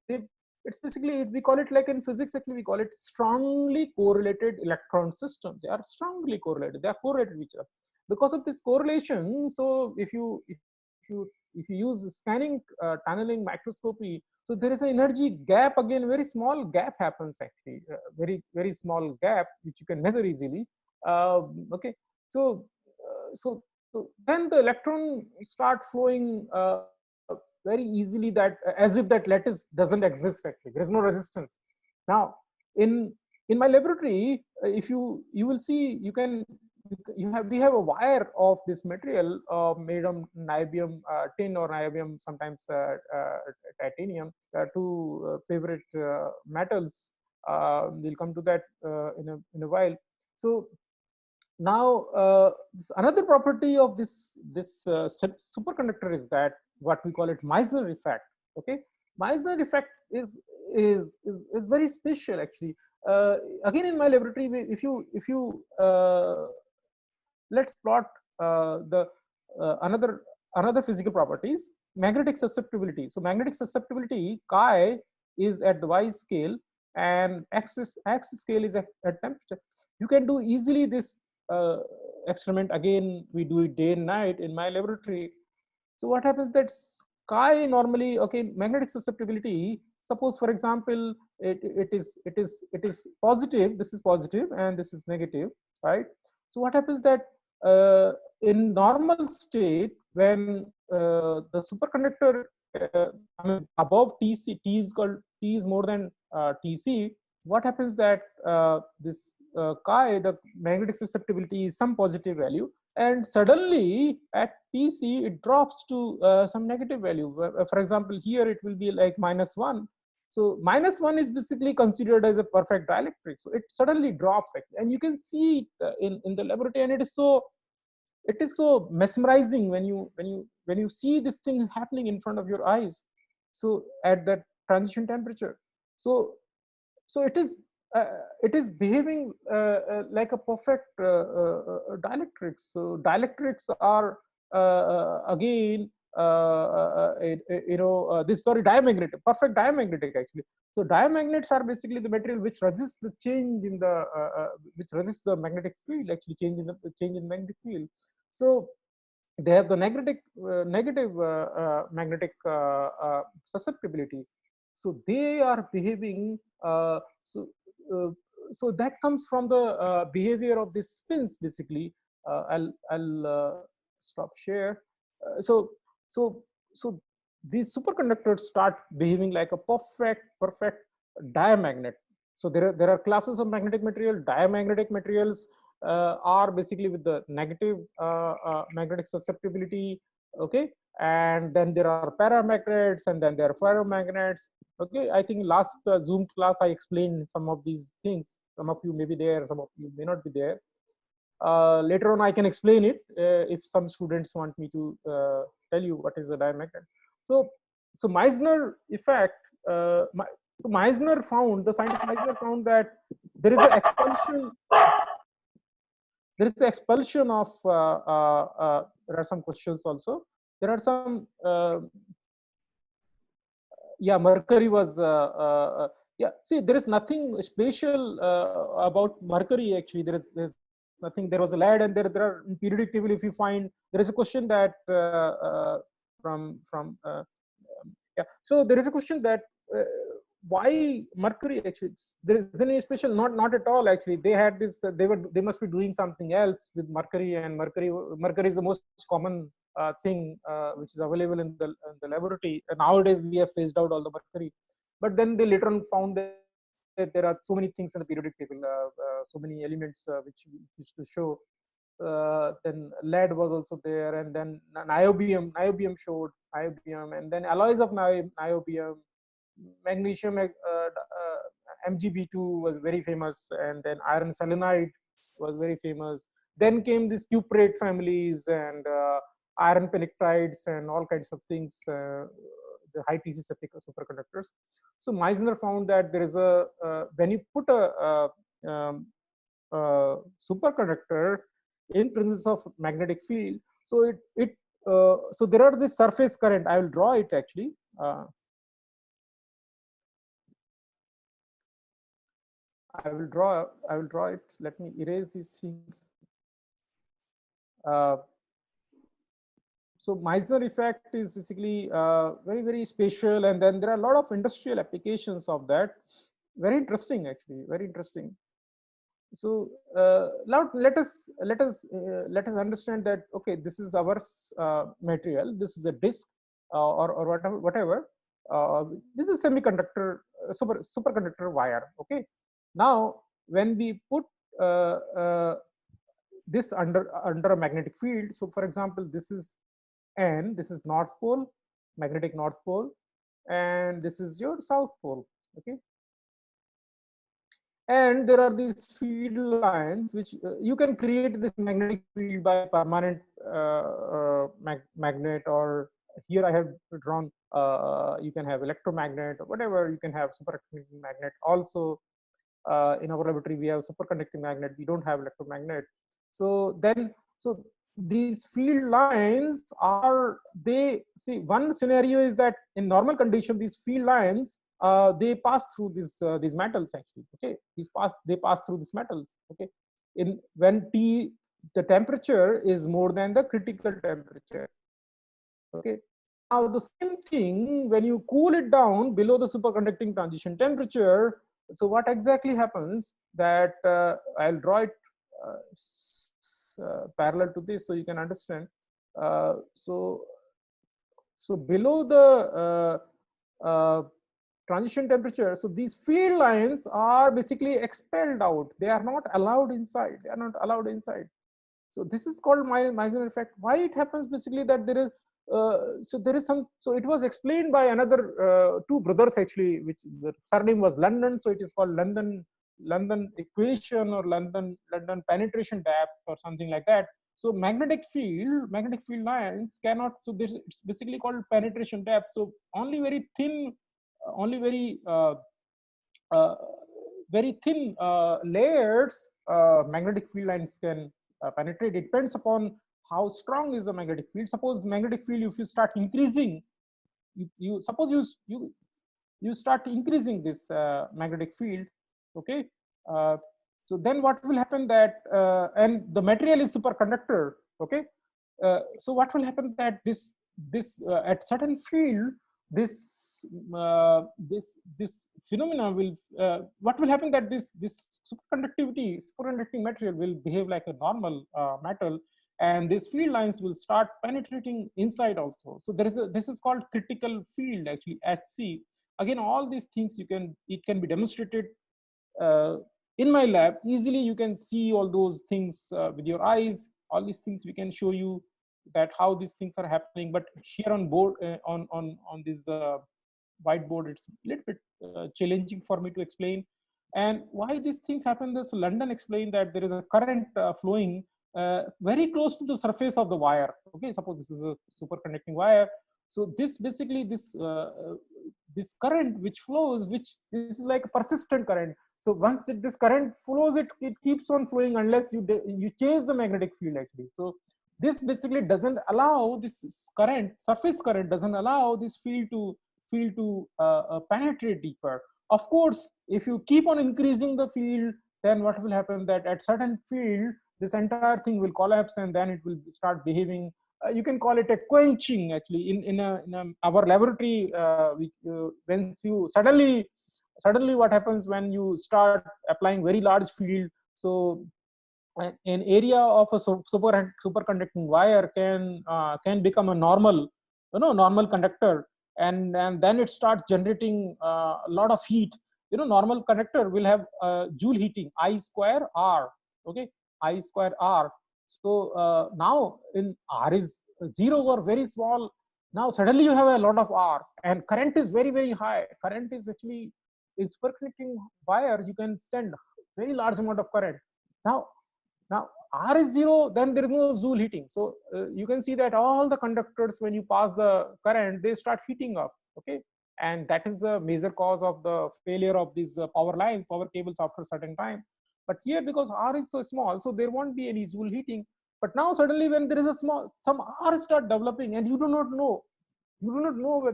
It's basically, we call it, like in physics actually, we call it strongly correlated electron system. They are strongly correlated. They are correlated with each other. Because of this correlation, so if you use scanning tunneling microscopy, so there is an energy gap, again very small gap happens actually, very small gap which you can measure easily. Okay, so then the electron start flowing very easily, that as if that lattice doesn't exist actually. There is no resistance. Now in my laboratory, if you will see, we have a wire of this material made of niobium tin, or niobium, sometimes titanium, two favorite metals. We'll come to that in a while. So now another property of this superconductor is that what we call it Meissner effect. Okay, Meissner effect is very special actually. Again, in my laboratory, if you let's plot the another physical properties, magnetic susceptibility. So magnetic susceptibility chi is at the y scale, and x scale is at temperature. You can do easily this experiment. Again, we do it day and night in my laboratory. So what happens, that chi normally, okay, magnetic susceptibility, suppose for example it is positive, this is positive and this is negative, right? So what happens that in normal state, when the superconductor I mean above Tc, T is more than Tc, what happens that this chi, the magnetic susceptibility, is some positive value, and suddenly at Tc it drops to some negative value. For example, here it will be like -1. So -1 is basically considered as a perfect dielectric. So it suddenly drops, and you can see it in the laboratory, and it is so mesmerizing when you see this thing happening in front of your eyes. So at that transition temperature, so it is behaving like a perfect dielectrics. So dielectrics are again this, sorry, diamagnetic, perfect diamagnetic actually. So diamagnets are basically the material which resists the change in the which resists the magnetic field, actually change in magnetic field. So they have the negative magnetic susceptibility. So they are behaving uh, so that comes from the behavior of these spins basically. I'll stop share. So so so these superconductors start behaving like a perfect diamagnet. So there are classes of magnetic material. Diamagnetic materials are basically with the negative magnetic susceptibility, okay, and then there are paramagnets, and then there are ferromagnets. Okay, I think last Zoom class I explained some of these things. Some of you may be there, some of you may not be there. Later on I can explain it if some students want me to tell you what is a diamagnet. So Meissner effect, so Meissner found, the scientist Meissner found that there is an expulsion of there are some questions also. There are some yeah, mercury was yeah, see, there is nothing special about mercury actually. There's nothing. There was a lead, and there are in periodic table, if you find, there is a question that from yeah, so there is a question that why mercury actually. There is any special, not at all actually. They had this they must be doing something else with mercury, and mercury is the most common thing which is available in the laboratory. And nowadays we have phased out all the mercury, but then they later on found that there are so many things in the periodic table, so many elements which used to show. Then lead was also there, and then niobium showed niobium, and then alloys of niobium, magnesium, Mgb2 was very famous, and then iron selenide was very famous. Then came these cuprate families and iron penectides and all kinds of things, the high TC superconductors. So Meissner found that there is a when you put a superconductor in presence of magnetic field, so so there are this surface current. I will draw it actually. I will draw it. Let me erase these things. So Meissner effect is basically very spatial, and then there are a lot of industrial applications of that. Very interesting, actually, very interesting. So now let us understand that, okay, this is our material. This is a disk or whatever. This is semiconductor superconductor wire. Okay. Now when we put this under a magnetic field, so for example, this is N, this is North Pole, magnetic North Pole, and this is your South Pole. Okay. And there are these field lines which you can create this magnetic field by permanent magnet, or here I have drawn you can have electromagnet or whatever. You can have superconducting magnet also. In our laboratory we have superconducting magnet, we don't have electromagnet. So these field lines are, they see, one scenario is that in normal condition these field lines they pass through these metals actually. Okay, they pass through these metals. Okay, when the temperature is more than the critical temperature. Okay, now the same thing when you cool it down below the superconducting transition temperature. So what exactly happens that I'll draw it parallel to this so you can understand. So below the transition temperature, so these field lines are basically expelled out. They are not allowed inside. They are not allowed inside. So this is called Meissner effect. Why it happens? Basically that there is so it was explained by another two brothers actually, which the surname was London. So it is called London equation or London penetration depth or something like that. So magnetic field lines cannot. So this it's basically called penetration depth. So only very thin, very thin layers magnetic field lines can penetrate. It depends upon how strong is the magnetic field. Suppose magnetic field, if you start increasing, you start increasing this magnetic field. Okay, so then what will happen that and the material is superconductor. Okay, so what will happen that this at certain field this phenomena will what will happen that this superconducting material will behave like a normal metal, and these field lines will start penetrating inside also. So this is called critical field actually, HC. Again, all these things it can be demonstrated in my lab easily. You can see all those things with your eyes. All these things we can show you that how these things are happening. But here on board on this whiteboard, it's a little bit challenging for me to explain. And why these things happen? So London explained that there is a current flowing very close to the surface of the wire. Okay, suppose this is a superconducting wire. So this basically this current which flows, which this is like a persistent current. So once this current flows, it keeps on flowing unless you change the magnetic field actually. So this basically doesn't allow this surface current doesn't allow this field to penetrate deeper. Of course, if you keep on increasing the field, then what will happen that at certain field this entire thing will collapse, and then it will start behaving. You can call it a quenching actually. In our laboratory, when you suddenly what happens when you start applying very large field, so an area of a superconducting wire can become a normal conductor, and then it starts generating a lot of heat. normal conductor will have Joule heating, I square R. Okay, I square R. So now in R is 0 or very small. Now suddenly you have a lot of R, and current is very, very high. Current is actually, in superconducting wire, you can send very large amount of current. Now R is 0, then there is no Joule heating. So you can see that all the conductors, when you pass the current, they start heating up. Okay, and that is the major cause of the failure of these power cables after a certain time. But here, because R is so small, so there won't be any Joule heating. But now suddenly, when there is some R start developing, and you do not know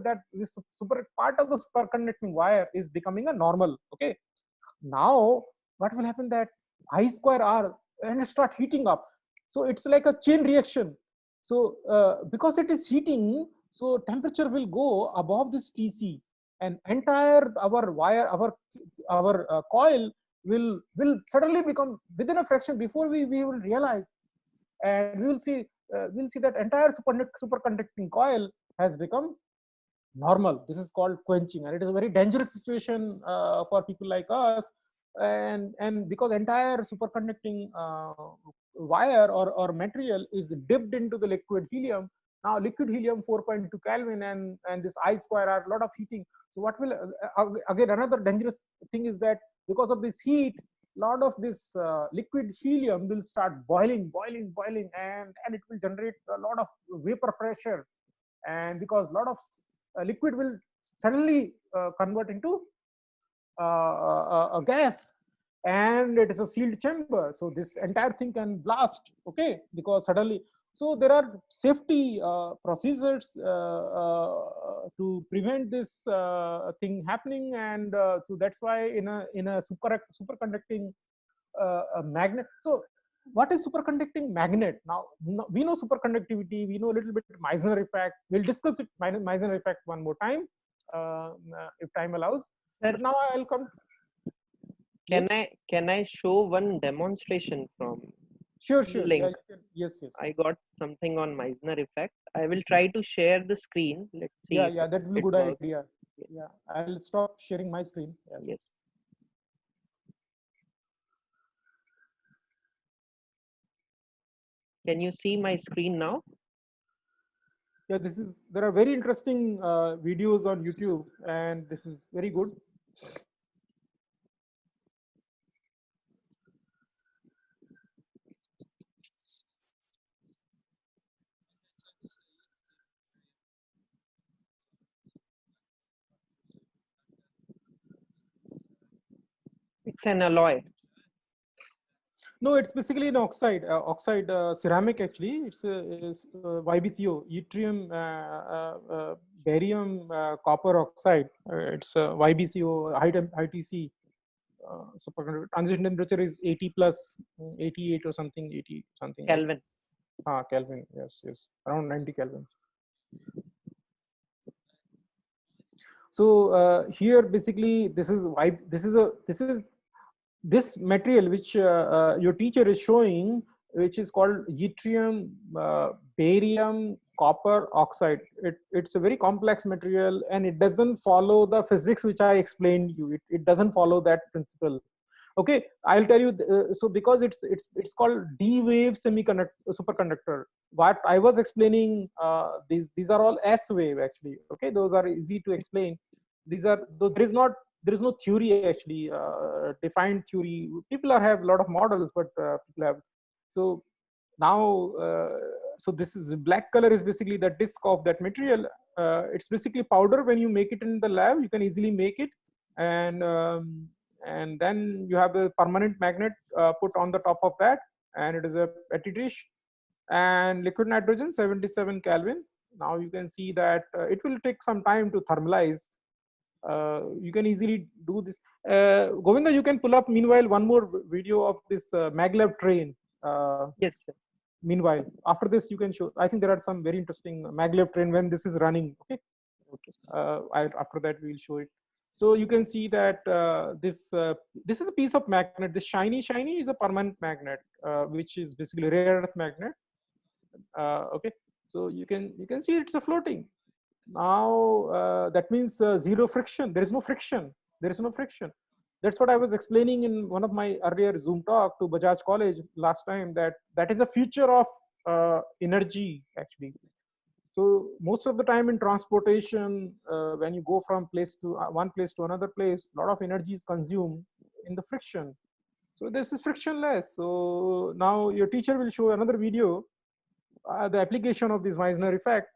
that this super part of the superconducting wire is becoming a normal. Okay, now what will happen, that I square R and start heating up. So it's like a chain reaction. So because it is heating, so temperature will go above this Tc, and entire our wire, our coil will suddenly become, within a fraction, before we will realize, and we'll see that entire superconducting coil has become normal. This is called quenching, and it is a very dangerous situation for people like us. And because entire superconducting wire or material is dipped into the liquid helium. Now liquid helium 4.2 Kelvin, and this I square are a lot of heating. So what will again, another dangerous thing is that because of this heat, lot of this liquid helium will start boiling, and it will generate a lot of vapor pressure. And because a lot of liquid will suddenly convert into a gas, and it is a sealed chamber, so this entire thing can blast. Okay, because suddenly, so there are safety procedures to prevent this thing happening. And so that's why in a superconducting magnet. So what is superconducting magnet? Now we know superconductivity, we know a little bit Meissner effect. We'll discuss it, Meissner effect, one more time if time allows. Sir, but now I'll come. can Yes? I show one demonstration from Sure, link? yeah, you can. Yes. I got something on Meissner effect. I will try to share the screen. Let's see Yeah, if that will be a it good works. idea. Yeah, I'll stop sharing my screen. Yes. Yes. Can you see my screen now? Yeah, there are very interesting videos on YouTube, and this is very good. It's an alloy. No, it's basically an oxide ceramic actually. It's YBCO, yttrium, barium, copper oxide. It's YBCO, high TC. Superconductor transition temperature is 80 plus, 88 or something, 80 something. Kelvin. Kelvin. Yes, around 90 Kelvin. So here basically this is why this material which your teacher is showing, which is called yttrium, barium, copper oxide. It's a very complex material, and it doesn't follow the physics which I explained you. It doesn't follow that principle. Okay, I'll tell you. So because it's called D wave semiconductor superconductor. What I was explaining, these are all S wave actually. Okay, those are easy to explain. These are, though there is no theory actually, defined theory. People have a lot of models, but people have. So now, so this is black color is basically the disk of that material. It's basically powder. When you make it in the lab, you can easily make it, and then you have a permanent magnet put on the top of that, and it is a petri dish, and liquid nitrogen 77 Kelvin. Now you can see that it will take some time to thermalize. You can easily do this. Govinda, you can pull up meanwhile one more video of this maglev train. Yes, sir. Meanwhile, after this, you can show. I think there are some very interesting maglev train when this is running. Okay. After that, we'll show it. So you can see that this is a piece of magnet. This shiny is a permanent magnet, which is basically rare earth magnet. Okay. So you can see it's a floating. Now that means zero friction. There is no friction. That's what I was explaining in one of my earlier Zoom talk to Bajaj College last time, that is a future of energy actually. So most of the time in transportation, when you go from place to one place to another place, a lot of energy is consumed in the friction. So this is frictionless. So now your teacher will show another video, the application of this Meissner effect.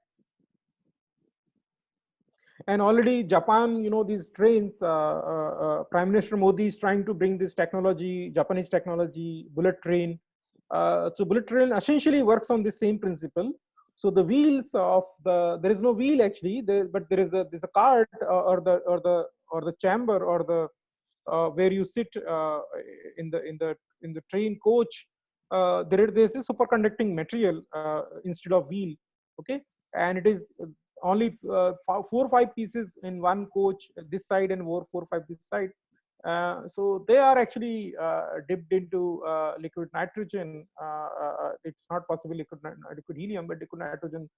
And already Japan, these trains, Prime Minister Modi is trying to bring this technology, Japanese technology, bullet train. So bullet train essentially works on the same principle. So the wheels of there is no wheel actually, but there's a cart or the chamber or the where you sit in the train coach. There's a superconducting material instead of wheel. Okay, and it is only 4 or 5 pieces in one coach this side and 4 or 5 this side. So they are actually dipped into liquid nitrogen. It's not possible liquid helium, but liquid nitrogen.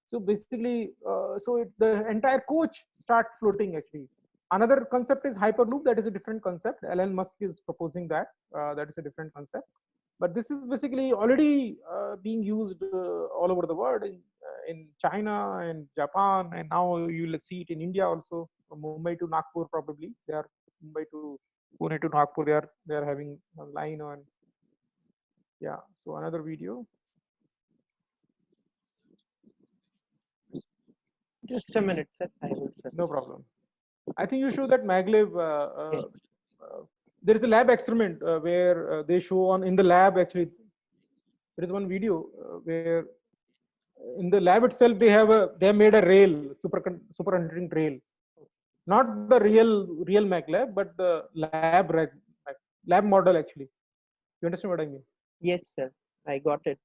So basically, the entire coach start floating actually. Another concept is hyperloop. That is a different concept. Elon Musk is proposing that. That is a different concept. But this is basically already being used all over the world in China and Japan, and now you'll see it in India also, from Mumbai to Nagpur probably. They are Mumbai to Pune to Nagpur. They are having a line on. Yeah. So another video. Just a minute, sir. I will search. No problem. I think you show that maglev. Yes. There is a lab experiment where they show on in the lab actually. There is one video where in the lab itself they have made a rail, superconducting rail, not the real maglev, but the lab model actually. You understand what I mean? Yes, sir. I got it.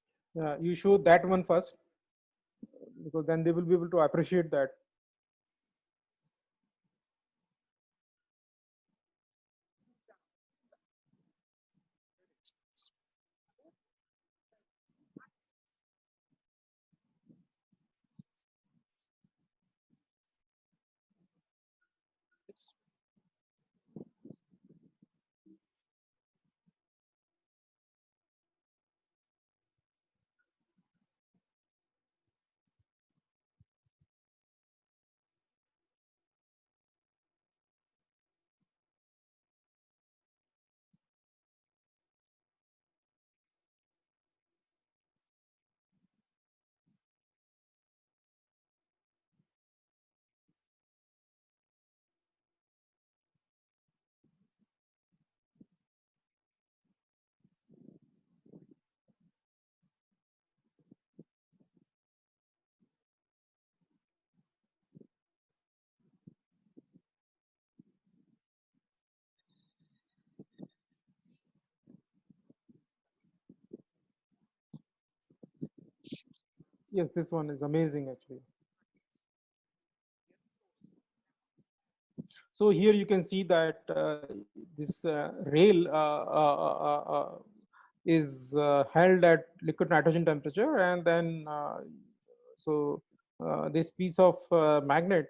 You show that one first, because then they will be able to appreciate that. Yes, this one is amazing actually. So here you can see that this rail is held at liquid nitrogen temperature, and then this piece of magnet,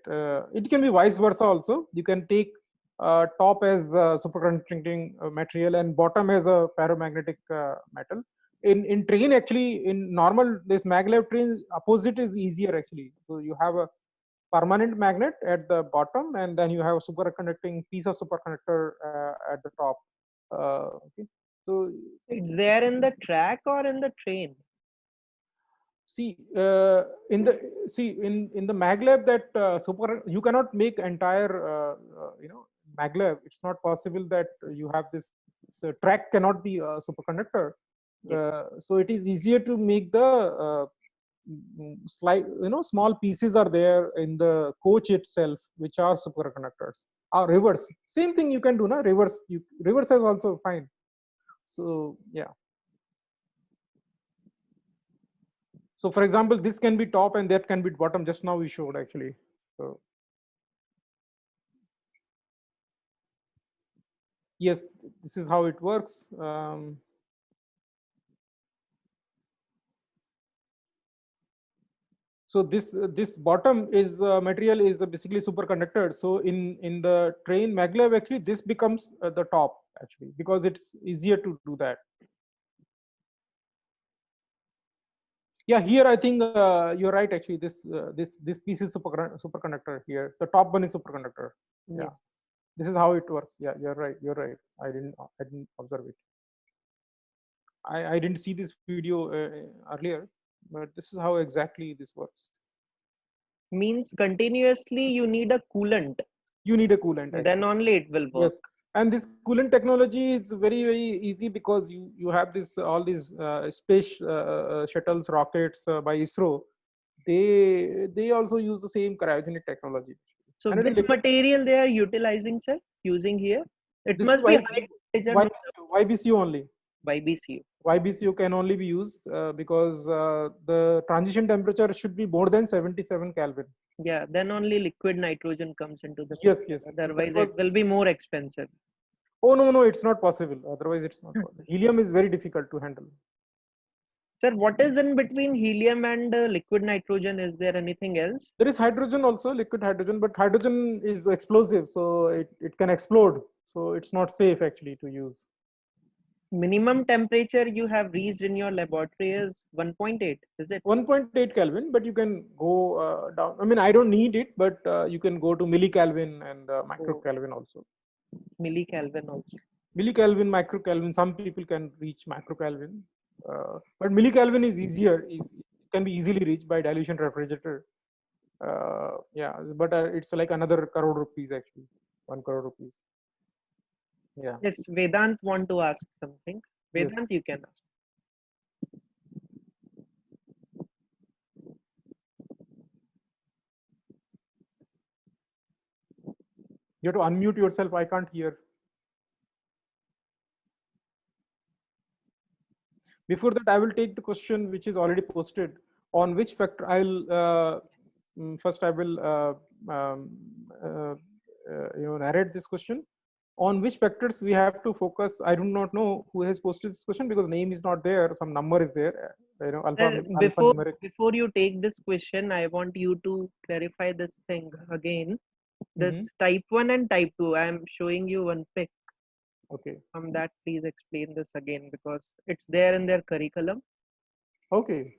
it can be vice versa also. You can take top as superconducting material and bottom as a ferromagnetic metal. In train actually, in normal this maglev train, opposite is easier actually. So you have a permanent magnet at the bottom, and then you have a superconducting piece of superconductor at the top. Okay. So it's there in the track or in the train? See, in the maglev, that you cannot make entire maglev. It's not possible that you have this track cannot be a superconductor. So it is easier to make the small pieces are there in the coach itself, which are superconductors. Or reverse, same thing you can do, na reverse. Reverse is also fine. So yeah. So for example, this can be top and that can be bottom. Just now we showed actually. So yes, this is how it works. So this bottom is material is basically superconductor. So in the train maglev, actually this becomes the top actually, because it's easier to do that. Yeah, here I think you're right. Actually, this piece is superconductor here. The top one is superconductor. Yeah, this is how it works. Yeah, you're right. You're right. I didn't observe it. I didn't see this video earlier, but this is how exactly this works. Means continuously you need a coolant. You need a coolant. Actually. Then only it will work. Yes, and this coolant technology is very easy, because you have this all these space shuttles, rockets by ISRO. They also use the same cryogenic technology. So which material they are utilizing, sir? Using here, it this must be high temperature. YBCU only. YBCU. YBCU can only be used because the transition temperature should be more than 77 Kelvin. Yeah, then only liquid nitrogen comes into the yes. Otherwise, it will be more expensive. Oh no, it's not possible. Otherwise, it's not possible. Helium is very difficult to handle. Sir, what is in between helium and liquid nitrogen? Is there anything else? There is hydrogen also, liquid hydrogen, but hydrogen is explosive, so it can explode. So it's not safe actually to use. Minimum temperature you have reached in your laboratory is 1.8, is it? 1.8 Kelvin, but you can go down. I mean, I don't need it, but you can go to millikelvin and microkelvin also. Millikelvin also. Millikelvin, microkelvin. Some people can reach microkelvin, but millikelvin is easier. It can be easily reached by dilution refrigerator. Yeah, but it's like another crore rupees actually. 1 crore rupees. Yeah. Yes, Vedant want to ask something. Vedant, yes. You can ask. You have to unmute yourself. I can't hear. Before that, I will take the question which is already posted. On which factor I'll first I will narrate this question. On which factors we have to focus? I do not know who has posted this question because name is not there. Some number is there. Before you take this question, I want you to clarify this thing again. This type 1 and type 2. I am showing you one pic. Okay. From that, please explain this again because it's there in their curriculum. Okay.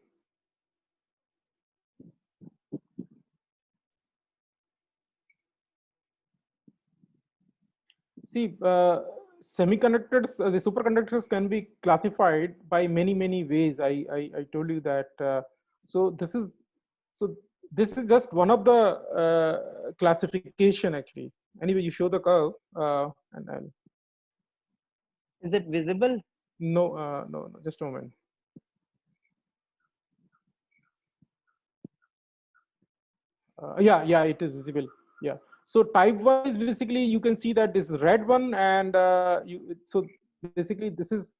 See, semiconductors, the superconductors can be classified by many ways. I told you that. So this is just one of the classification actually. Anyway, you show the curve and I'll. Is it visible? No, no, just a moment. Yeah, it is visible. Yeah. So type 1 is basically, you can see that this red one, and so basically this is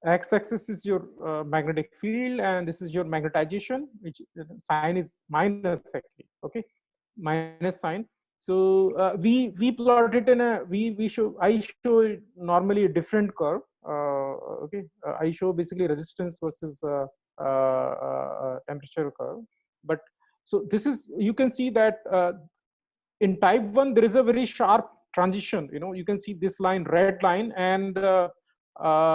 x-axis is your magnetic field, and this is your magnetization, which sign is minus actually. Okay, minus sign. So we plot it in a I show it normally a different curve. Okay, I show basically resistance versus temperature curve, but so this is, you can see that in type 1 there is a very sharp transition. You can see this line, red line, and there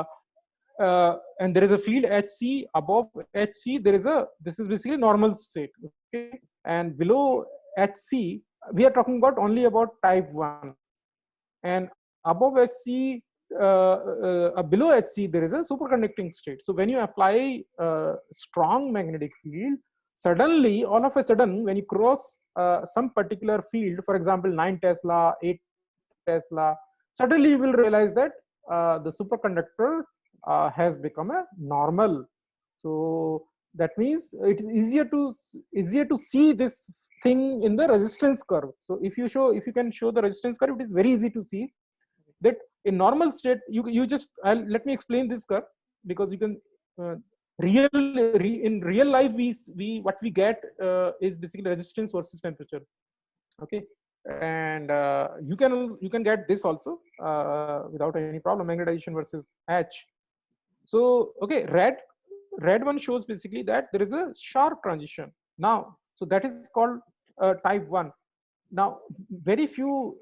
is a field HC. Above HC there is this is basically normal state. Okay, and below HC we are talking about only about type 1, and above HC below HC there is a superconducting state. So when you apply strong magnetic field, suddenly, all of a sudden, when you cross some particular field, for example, 9 Tesla, 8 Tesla, suddenly you will realize that the superconductor has become a normal. So that means it is easier to see this thing in the resistance curve. So if you can show the resistance curve, it is very easy to see that in normal state. You just let me explain this curve, because you can in real life we what we get is basically resistance versus temperature. Okay, and you can get this also without any problem, magnetization versus H. So okay, red red one shows basically that there is a sharp transition now. So that is called type 1. Now, very few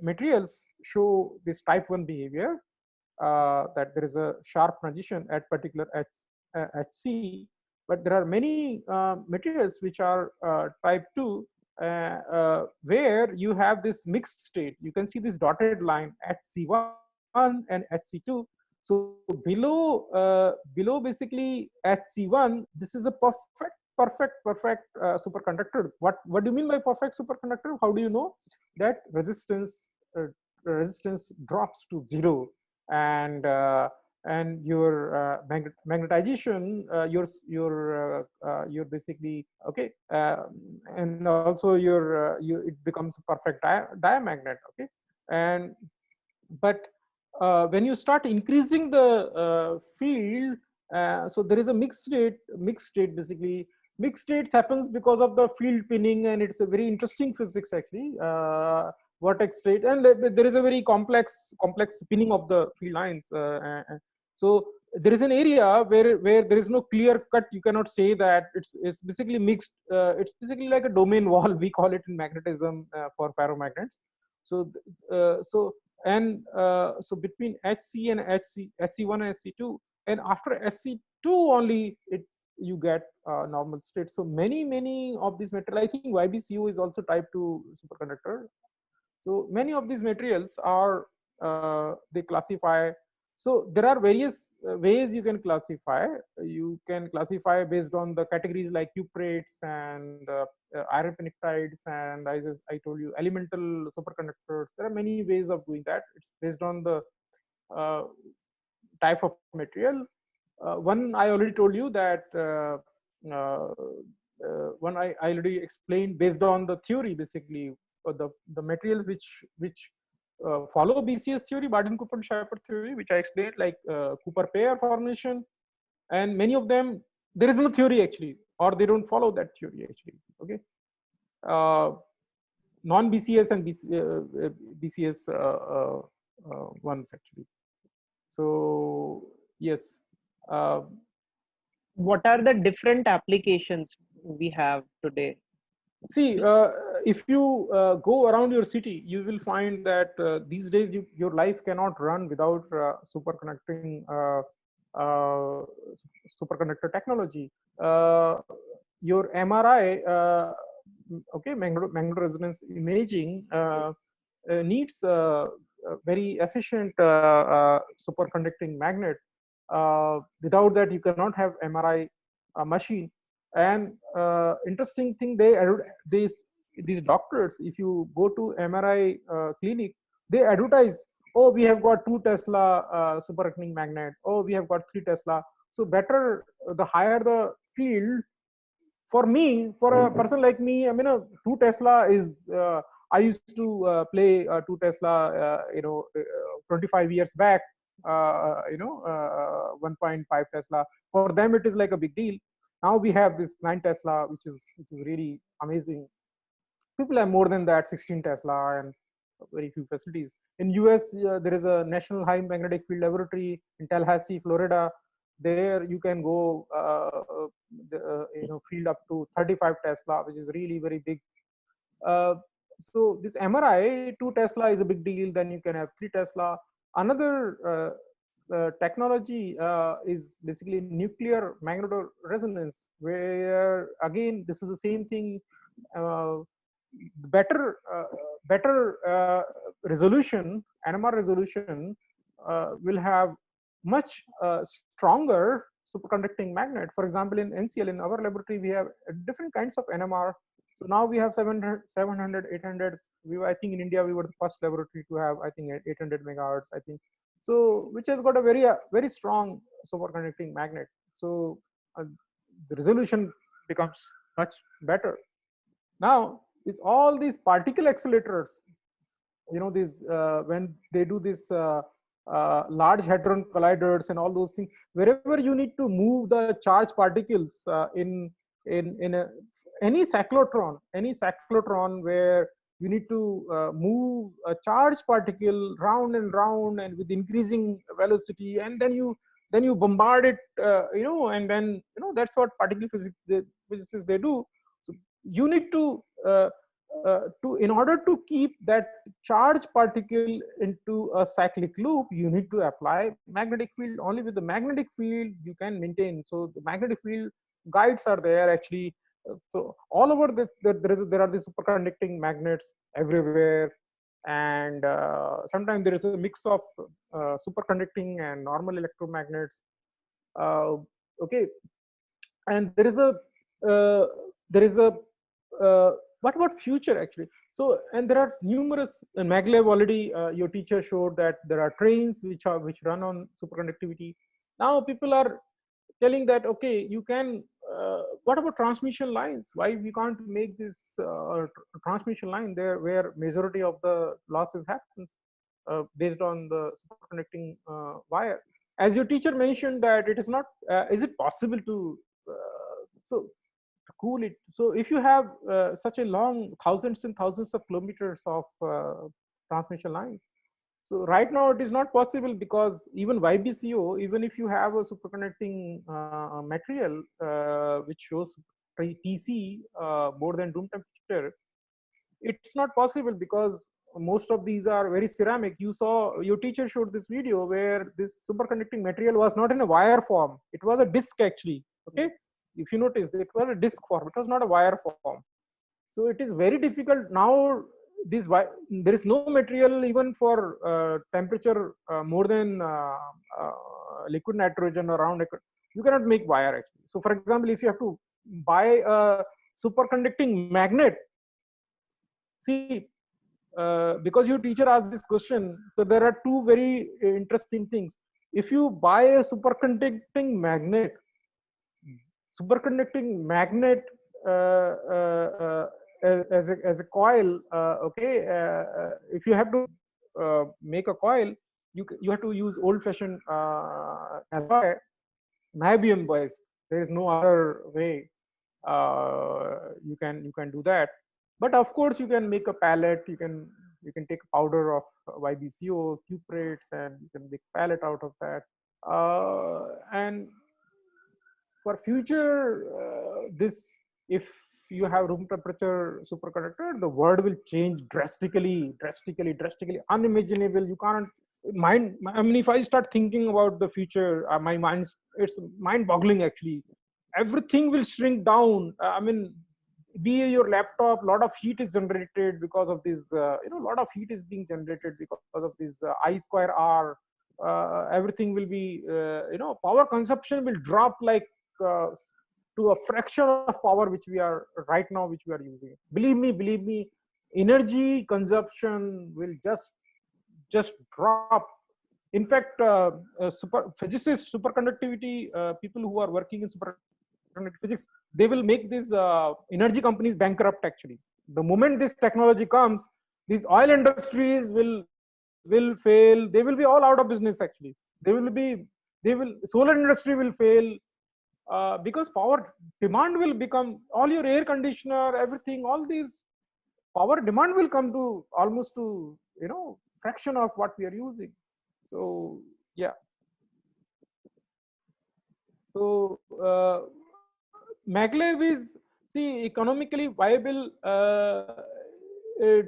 materials show this type 1 behavior, that there is a sharp transition at particular HC, but there are many materials which are type 2, where you have this mixed state. You can see this dotted line HC1 and HC2. So below basically HC1, this is a perfect superconductor. What do you mean by perfect superconductor? How do you know that resistance drops to 0, and your magnetization, you're basically okay, and also it becomes a perfect diamagnet, okay. And but when you start increasing the field, so there is a mixed state basically. Mixed states happens because of the field pinning, and it's a very interesting physics actually, vortex state, and there is a very complex pinning of the field lines. So there is an area where there is no clear cut. You cannot say that it's basically mixed. It's basically like a domain wall, we call it in magnetism, for ferromagnets. So so between HC and SC1 and SC2, and after SC2 only you get normal state. So many of these materials, I think YbCO is also type 2 superconductor. So many of these materials are they classify. So there are various ways you can classify. You can classify based on the categories like cuprates and iron pnictides, and I told you elemental superconductors. There are many ways of doing that. It's based on the uh, type of material. One I already told you that one I already explained based on the theory basically, the materials which follow BCS theory, Bardeen-Kuper-Scheper theory, which I explained, like Cooper pair formation, and many of them there is no theory actually, or they don't follow that theory actually. Okay, non-BCS and BCS ones actually. So yes. What are the different applications we have today? See, if you go around your city, you will find that these days your life cannot run without uh, superconductor technology. Your MRI, okay, magnetoresonance imaging, needs a very efficient superconducting magnet. Without that, you cannot have MRI machine. And interesting thing, these doctors, if you go to MRI clinic, they advertise, oh, we have got 2 Tesla superconducting magnet, oh, we have got 3 Tesla. So better, the higher the field. For me, for a person like me, I mean, 2 Tesla is I used to play 2 Tesla 25 years back, 1.5 Tesla. For them it is like a big deal. Now we have this 9 Tesla, which is really amazing. People have more than that, 16 Tesla, and very few facilities. In US, there is a National High Magnetic Field Laboratory in Tallahassee, Florida. There you can go, field up to 35 Tesla, which is really very big. So this MRI, 2 Tesla is a big deal. Then you can have 3 Tesla. Another technology is basically nuclear magnetoresonance, where again this is the same thing. Better resolution, NMR resolution, will have much stronger superconducting magnet. For example, in NCL, in our laboratory, we have different kinds of NMR. So now we have 700, 800. I think in India, we were the first laboratory to have, I think, 800 megahertz, I think. So which has got a very strong superconducting magnet. So the resolution becomes much better. Now, it's all these particle accelerators, these when they do this large hadron colliders and all those things, wherever you need to move the charged particles any cyclotron where you need to move a charged particle round and round and with increasing velocity, and then you then you bombard it, and then that's what particle physicists they do. So you need to in order to keep that charged particle into a cyclic loop, you need to apply magnetic field. Only with the magnetic field you can maintain. So the magnetic field guides are there actually. So all over there are these superconducting magnets everywhere, and sometimes there is a mix of superconducting and normal electromagnets. Uh, okay, and uh, there is a what about future actually? So, and there are numerous, and maglev already your teacher showed that there are trains which run on superconductivity. Now people are telling that, okay, you can what about transmission lines? Why we can't make this transmission line there where majority of the losses happens based on the superconducting wire? As your teacher mentioned that it is not is it possible to so cool it? So if you have such a long thousands and thousands of kilometers of transmission lines, so right now it is not possible, because even YBCO, even if you have a superconducting material which shows TC more than room temperature, it's not possible because most of these are very ceramic. You saw your teacher showed this video where this superconducting material was not in a wire form; it was a disc actually. Okay, if you notice, it was a disc form. It was not a wire form. So it is very difficult now. There is no material even for temperature more than liquid nitrogen around. You cannot make wire actually. So for example, if you have to buy a superconducting magnet, see, because your teacher asked this question, so there are two very interesting things. If you buy a superconducting magnet as a coil, okay, if you have to make a coil, you have to use old-fashioned alloy, niobium based. There is no other way you can do that. But of course, you can make a pallet. You can take a powder of YBCO cuprates, and you can make pallet out of that. And for future, this if you have room temperature superconductor, the world will change drastically, unimaginable. You can't mind. I mean, if I start thinking about the future, my mind's it's mind-boggling actually. Everything will shrink down. I mean, be your laptop, a lot of heat is generated because of this. A lot of heat is being generated because of this I square R. Everything will be, power consumption will drop like uh, to a fraction of power which we are right now, which we are using. Believe me, energy consumption will just drop. In fact, physicists, superconductivity people who are working in superconductivity physics, they will make these energy companies bankrupt actually. The moment this technology comes, these oil industries will fail. They will be all out of business actually. Solar industry will fail, because power demand will become, all your air conditioner, everything, all these power demand will come to almost to fraction of what we are using. So yeah. So maglev is, see, economically viable. It,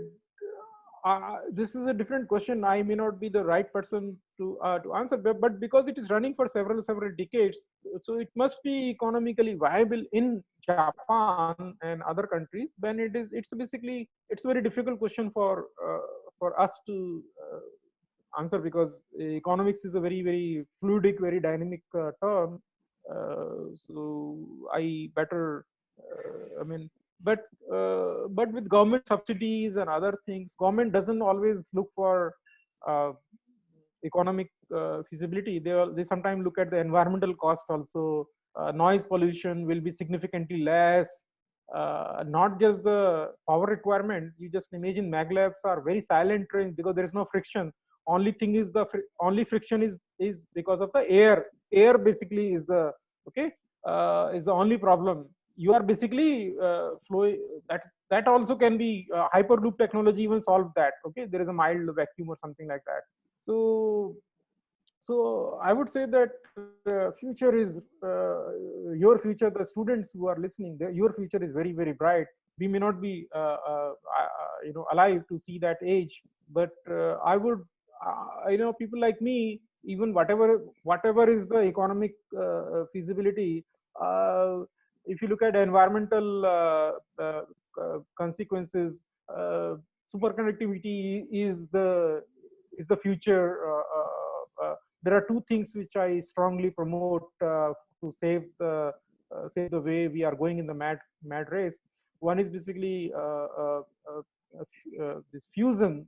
this is a different question. I may not be the right person to answer, but because it is running for several decades, so it must be economically viable in Japan and other countries. Then it's basically, it's a very difficult question for us to answer, because economics is a very fluidic, very dynamic term. So I better, I mean, but with government subsidies and other things, government doesn't always look for economic feasibility. They sometimes look at the environmental cost also. Noise pollution will be significantly less. Not just the power requirement. You just imagine maglevs are very silent trains because there is no friction. Only thing is only friction is because of the air. Air basically is the is the only problem. You are basically flowing. That also can be hyperloop technology even solve that. Okay, there is a mild vacuum or something like that. So So I would say that future is your future. The students who are listening, your future is very, very bright. We may not be alive to see that age, but I would people like me, even whatever is the economic feasibility, uh, if you look at environmental consequences, superconductivity is the future. There are two things which I strongly promote to save the way we are going in the mad race. One is basically this fusion,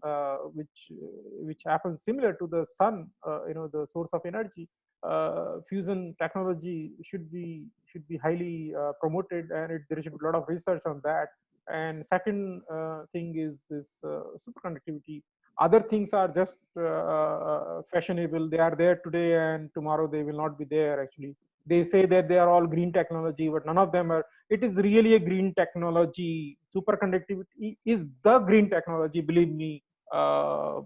which happens similar to the sun, the source of energy. Fusion technology should be highly promoted, and there should be a lot of research on that. And second thing is this superconductivity. Other things are just fashionable. They are there today and tomorrow they will not be there. Actually, they say that they are all green technology, but none of them are. It is really a green technology. Superconductivity is the green technology, believe me. Uh,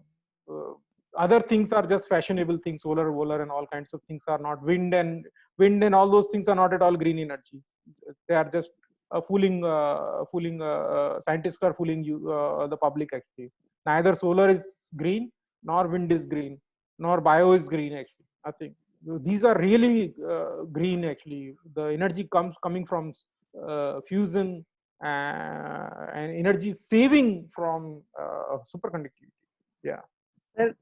Other things are just fashionable things. Solar and all kinds of things are not. Wind and all those things are not at all green energy. They are just fooling scientists are fooling you, the public. Actually, neither solar is green, nor wind is green, nor bio is green. Actually, I think these are really green. Actually, the energy coming from fusion and energy saving from superconductivity. Yeah. Sir,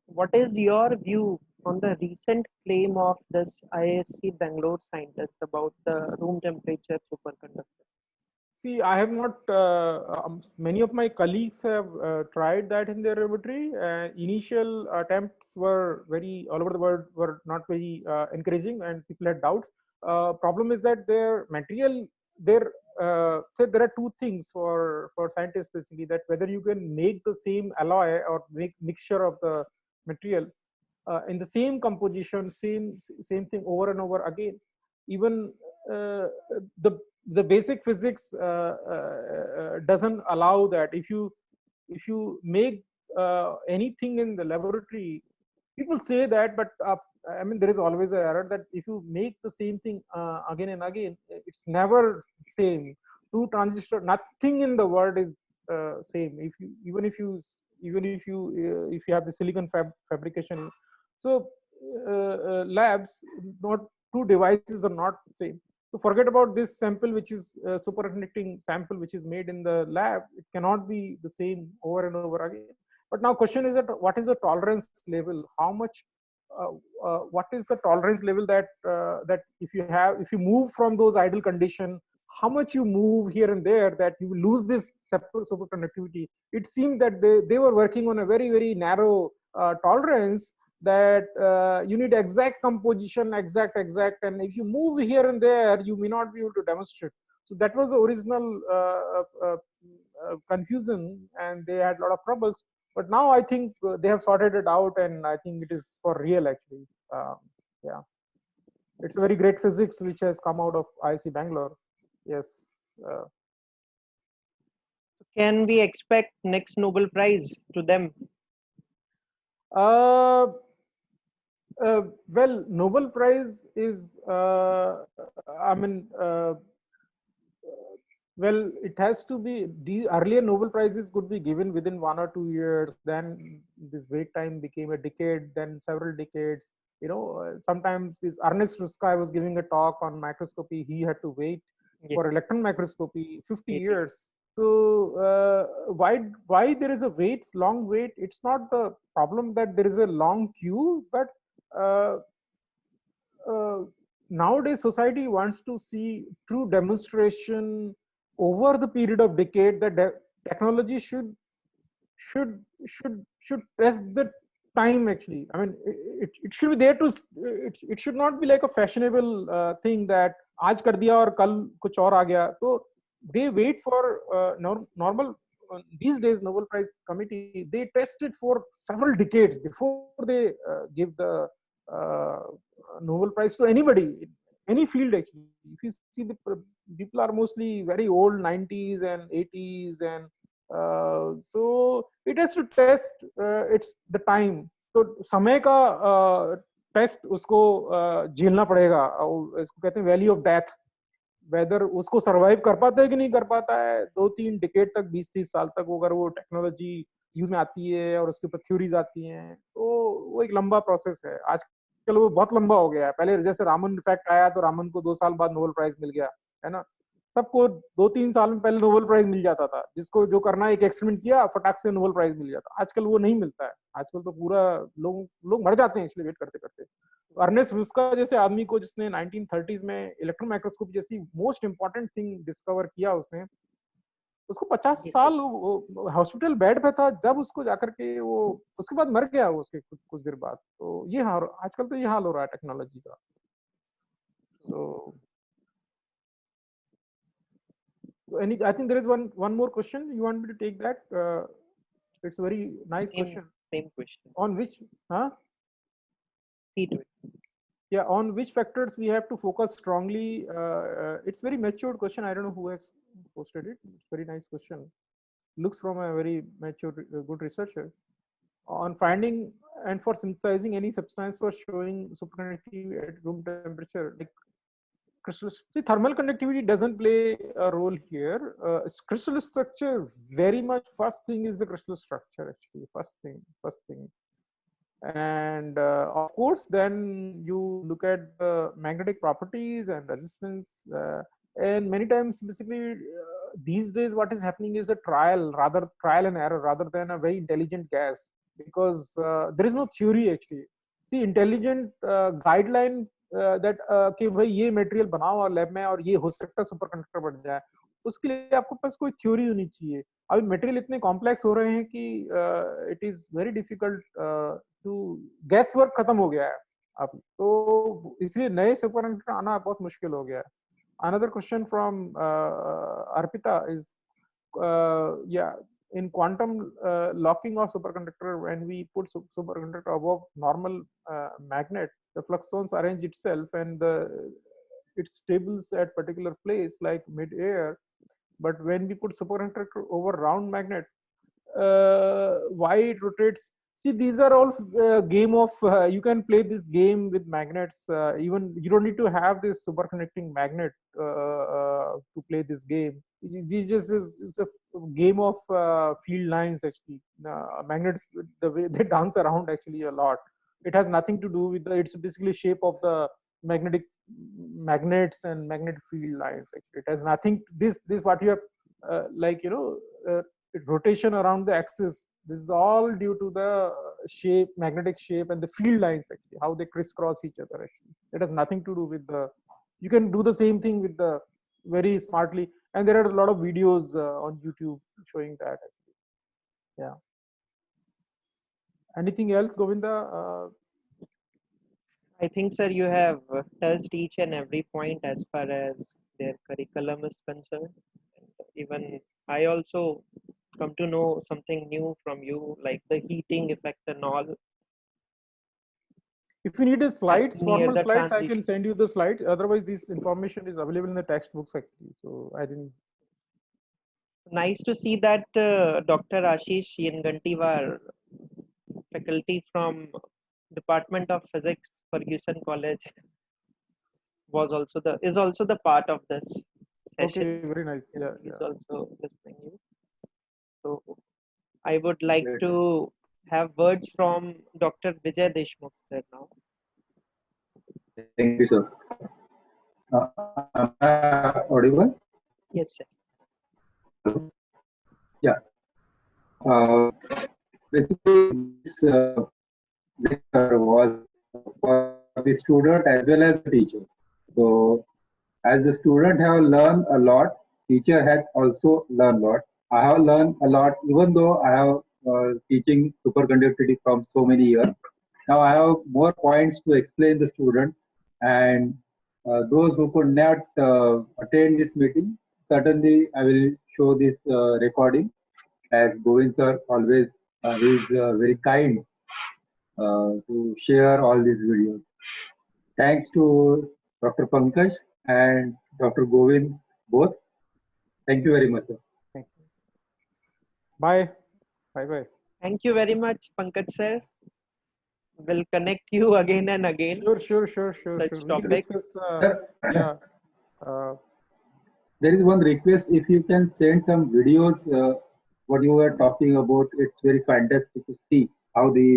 what is your view on the recent claim of this ISC Bangalore scientist about the room temperature superconductor? See, I have not. Many of my colleagues have tried that in their laboratory. Initial attempts were very all over the world were not very encouraging, and people had doubts. Problem is that their material, so there are two things for scientists basically, that whether you can make the same alloy or make mixture of the material in the same composition, same thing over and over again. Even the the basic physics doesn't allow that. If you make anything in the laboratory, people say that, but I mean, there is always an error that if you make the same thing again and again, it's never same. Two transistor, nothing in the world is same. If you if you have the silicon fabrication, so labs, not two devices are not same. So forget about this sample, which is superconducting sample, which is made in the lab. It cannot be the same over and over again. But now question is that what is the tolerance level? How much? What is the tolerance level that if you move from those ideal condition, how much you move here and there that you lose this superconductivity? It seemed that they were working on a very, very narrow tolerance, that you need exact composition, exact, and if you move here and there, you may not be able to demonstrate. So that was the original confusion, and they had a lot of troubles. But now I think they have sorted it out, and I think it is for real actually. Yeah, it's a very great physics which has come out of IIC Bangalore. Yes. uh, Can we expect next Nobel Prize to them? uh, well, Nobel Prize is, I mean, well, it has to be. The earlier Nobel Prizes could be given within 1 or 2 years. Then this wait time became a decade, then several decades. Sometimes this Ernest Ruska was giving a talk on microscopy. He had to wait for electron microscopy 50 years. So why there is a long wait? It's not the problem that there is a long queue, but uh, nowadays society wants to see true demonstration over the period of decade. That technology should test the time. Actually, I mean, it should be there to it should not be like a fashionable thing that आज कर दिया और कल कुछ और आ गया. तो they wait for normal. These days Nobel Prize committee, they test it for several decades before they give the uh, Nobel Prize to anybody in any field. Actually, if you see, the people are mostly very old, 90s and 80s, and so it has to test it's the time. तो समय का test उसको झेलना पड़ेगा, इसको कहते हैं valley of death, weather उसको सरवाइव कर पाता है कि नहीं कर पाता है 2-3 डिकेड तक, 20-30 साल तक, अगर वो टेक्नोलॉजी यूज में आती है और उसके ऊपर थ्योरीज आती हैं, तो वो एक लंबा प्रोसेस है। आजकल वो बहुत लंबा हो गया है। पहले जैसे रामन इफेक्ट आया तो रामन को 2 साल बाद नोबेल प्राइज मिल गया, है ना। सबको 2-3 साल में पहले नोबेल प्राइज मिल जाता था, जिसको जो करना एक एक्सपेरिमेंट किया फटाक से नोबेल प्राइज मिल जाता। आजकल वो नहीं मिलता है। आजकल तो पूरा लोग मर जाते हैं एक्चुअली वेट करते करते। अर्नेस्ट रुस्का जैसे आदमी को, जिसने 1930s में इलेक्ट्रॉन माइक्रोस्कोप जैसी मोस्ट इंपॉर्टेंट थिंग डिस्कवर किया, उसने उसको 50 साल हॉस्पिटल बेड पे था, जब उसको जाकर के वो उसके बाद मर गया वो, उसके कुछ देर बाद। तो ये हाल आजकल तो ये हाल हो रहा है टेक्नोलॉजी का। So I think there is one more question. You want me to take that? It's a very nice question. Same question. On which, huh? See to it. Yeah, on which factors we have to focus strongly? It's very matured question. I don't know who has posted it. It's very nice question. Looks from a very mature, good researcher. On finding and for synthesizing any substance for showing superconductivity at room temperature, like crystal. See, thermal conductivity doesn't play a role here. Crystal structure, very much. First thing is the crystal structure. Actually, first thing. And of course, then you look at the magnetic properties and resistance. And many times, basically, these days, what is happening is a trial and error, rather than a very intelligent guess, because there is no theory actually. See, intelligent guideline that कि भाई ये material बनाओ और lab में, और ये हो सकता है सुपर कंडक्टर बन जाए, उसके लिए आपको पास कोई थ्योरी होनी चाहिए। अभी मटेरियल इतने कॉम्प्लेक्स हो रहे हैं कि it is very difficult to guesswork, खत्म हो गया है अब, तो इसलिए नए सुपर कंडक्टर आना बहुत मुश्किल हो गया है। Another question from Arpita is, yeah, in quantum locking of superconductor, when we put superconductor above normal magnet, the flux zones arrange itself, and it stables at particular place like mid-air. But when we put superconductor over round magnet, why it rotates? See, these are all game of you can play this game with magnets. Even you don't need to have this superconducting magnet to play this game. It's just it's a game of field lines actually. Magnets, the way they dance around actually a lot. It has nothing to do with the. It's basically shape of the magnetic magnets and magnetic field lines. Actually, it has nothing. This what you have like rotation around the axis. This is all due to the shape, magnetic shape, and the field lines actually, how they crisscross each other actually. It has nothing to do with the. You can do the same thing with the very smartly, and there are a lot of videos on YouTube showing that actually. Yeah. Anything else, Govinda? I think, sir, you have touched each and every point as far as their curriculum is concerned. And even I also come to know something new from you, like the heating effect and all. If you need the slides, formal the slides, I can transition. send you the slides. Otherwise, this information is available in the textbooks actually. So I didn't. Nice to see that Dr. Ashish Yangantiwar, faculty from Department of Physics, Ferguson College, is also the part of this session. Okay, very nice. Yeah, He's yeah. also listening you. So I would like to have words from Dr. Vijay Deshmukh sir now. Thank you, sir. Am I audible? Yes, sir. Yeah. Basically, this lecture was for the student as well as the teacher. So, as the student have learned a lot, teacher has also learned a lot. I have learned a lot, even though I have teaching superconductivity from so many years. Now I have more points to explain the students, and those who could not attend this meeting, certainly I will show this recording, as Govind sir always is very kind to share all these videos. Thanks to Dr. Pankaj and Dr. Govind both. Thank you very much, sir. Thank you. Bye. Bye. Thank you very much, Pankaj sir. will connect you again and again. Sure. Such We'll topics. discuss. Sir, Yeah. Uh, there is one request. If you can send some videos, what you were talking about, it's very fantastic to see how the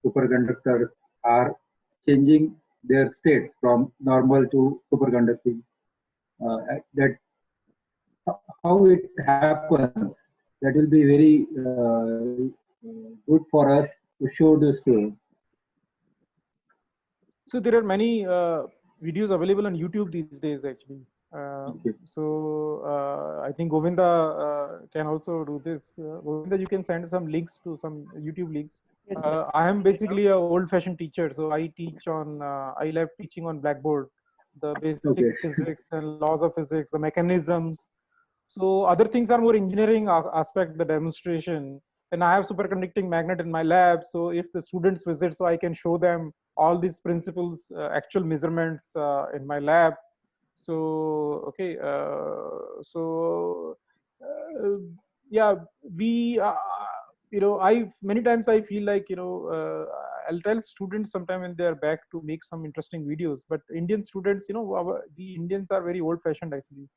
superconductors are changing their states from normal to superconducting. That how it happens. That will be very good for us to show the students. so there are many videos available on YouTube these days, actually. Okay. I think Govinda can also do this. Govinda, you can send some links to some YouTube links. Yes, sir. I am basically a old-fashioned teacher, so I teach on. I love teaching on Blackboard, the basic Okay. physics and laws of physics, the mechanisms. So other things are more engineering aspect, the demonstration. And I have superconducting magnet in my lab. So if the students visit, so I can show them all these principles, actual measurements in my lab. So okay, yeah, we I many times I feel like I'll tell students sometime when they're back to make some interesting videos. But Indian students, the Indians are very old-fashioned actually.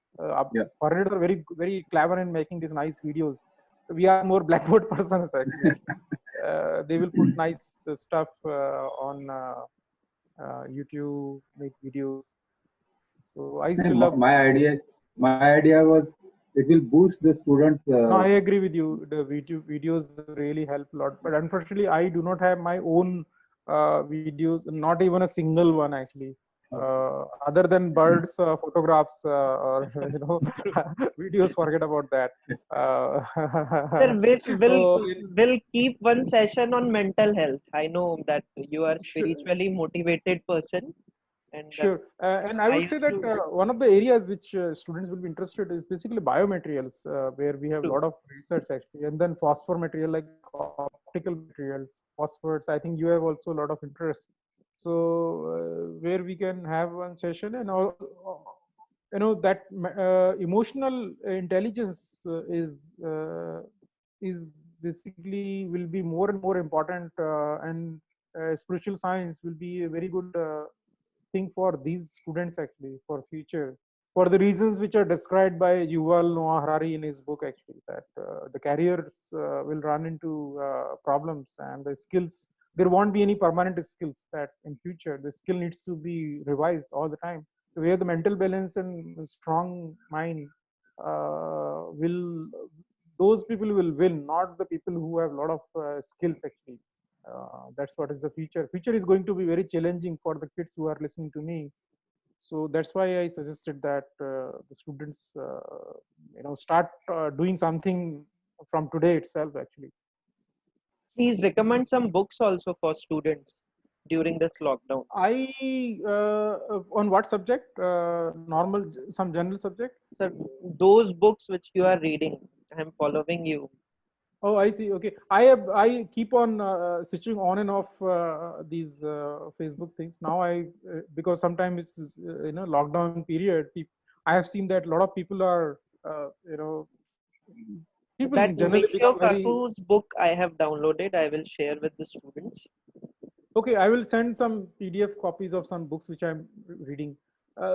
Yeah. Foreigners are very clever in making these nice videos. We are more Blackboard persons actually. They will put nice stuff on YouTube, make videos. So I still love. My idea was it will boost the students. No, I agree with you. The videos really help a lot. But unfortunately, I do not have my own videos. Not even a single one actually. Other than birds, photographs, or videos. Forget about that. Sir, So we'll keep one session on mental health. I know that you are sure, spiritually motivated person, and sure. And I I would say used that to one of the areas which students will be interested is basically biomaterials, where we have a do. lot of research actually, and then phosphor material like optical materials, phosphors. I think you have also a lot of interest. So where we can have one session and all, that emotional intelligence is basically will be more and more important, and spiritual science will be a very good thing for these students actually for future, for the reasons which are described by Yuval Noah Harari in his book actually, that the careers will run into problems, and the skills, there won't be any permanent skills, that in future the skill needs to be revised all the time. So where the mental balance and strong mind will, those people will win, not the people who have a lot of skills actually. That's what is the future. Future is going to be very challenging for the kids who are listening to me. So that's why I suggested that the students start doing something from today itself actually. Please recommend some books also for students during this lockdown. I On what subject? Normal, some general subject? Sir, those books which you are reading, I'm following you. Oh, I see. Okay, I keep on switching on and off these Facebook things. Now because sometimes it's lockdown period. I have seen that a lot of people are people That generally Michio become very. Kaku's book I have downloaded. I will share with the students. Okay, I will send some PDF copies of some books which I'm reading.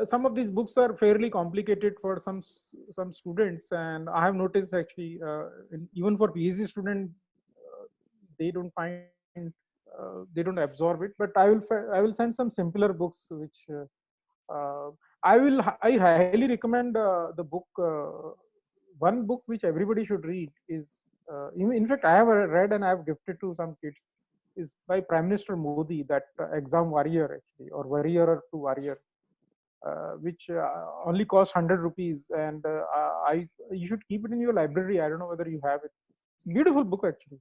Some of these books are fairly complicated for some students, and I have noticed actually, even for PhD student, they don't find, they don't absorb it. But I will send some simpler books which I highly recommend the book. One book which everybody should read is, in fact, I have read and I have gifted to some kids, is by Prime Minister Modi, that Exam Warrior actually, or Warrior to Warrior, which only costs 100 rupees, and you should keep it in your library. I don't know whether you have it. It's a beautiful book actually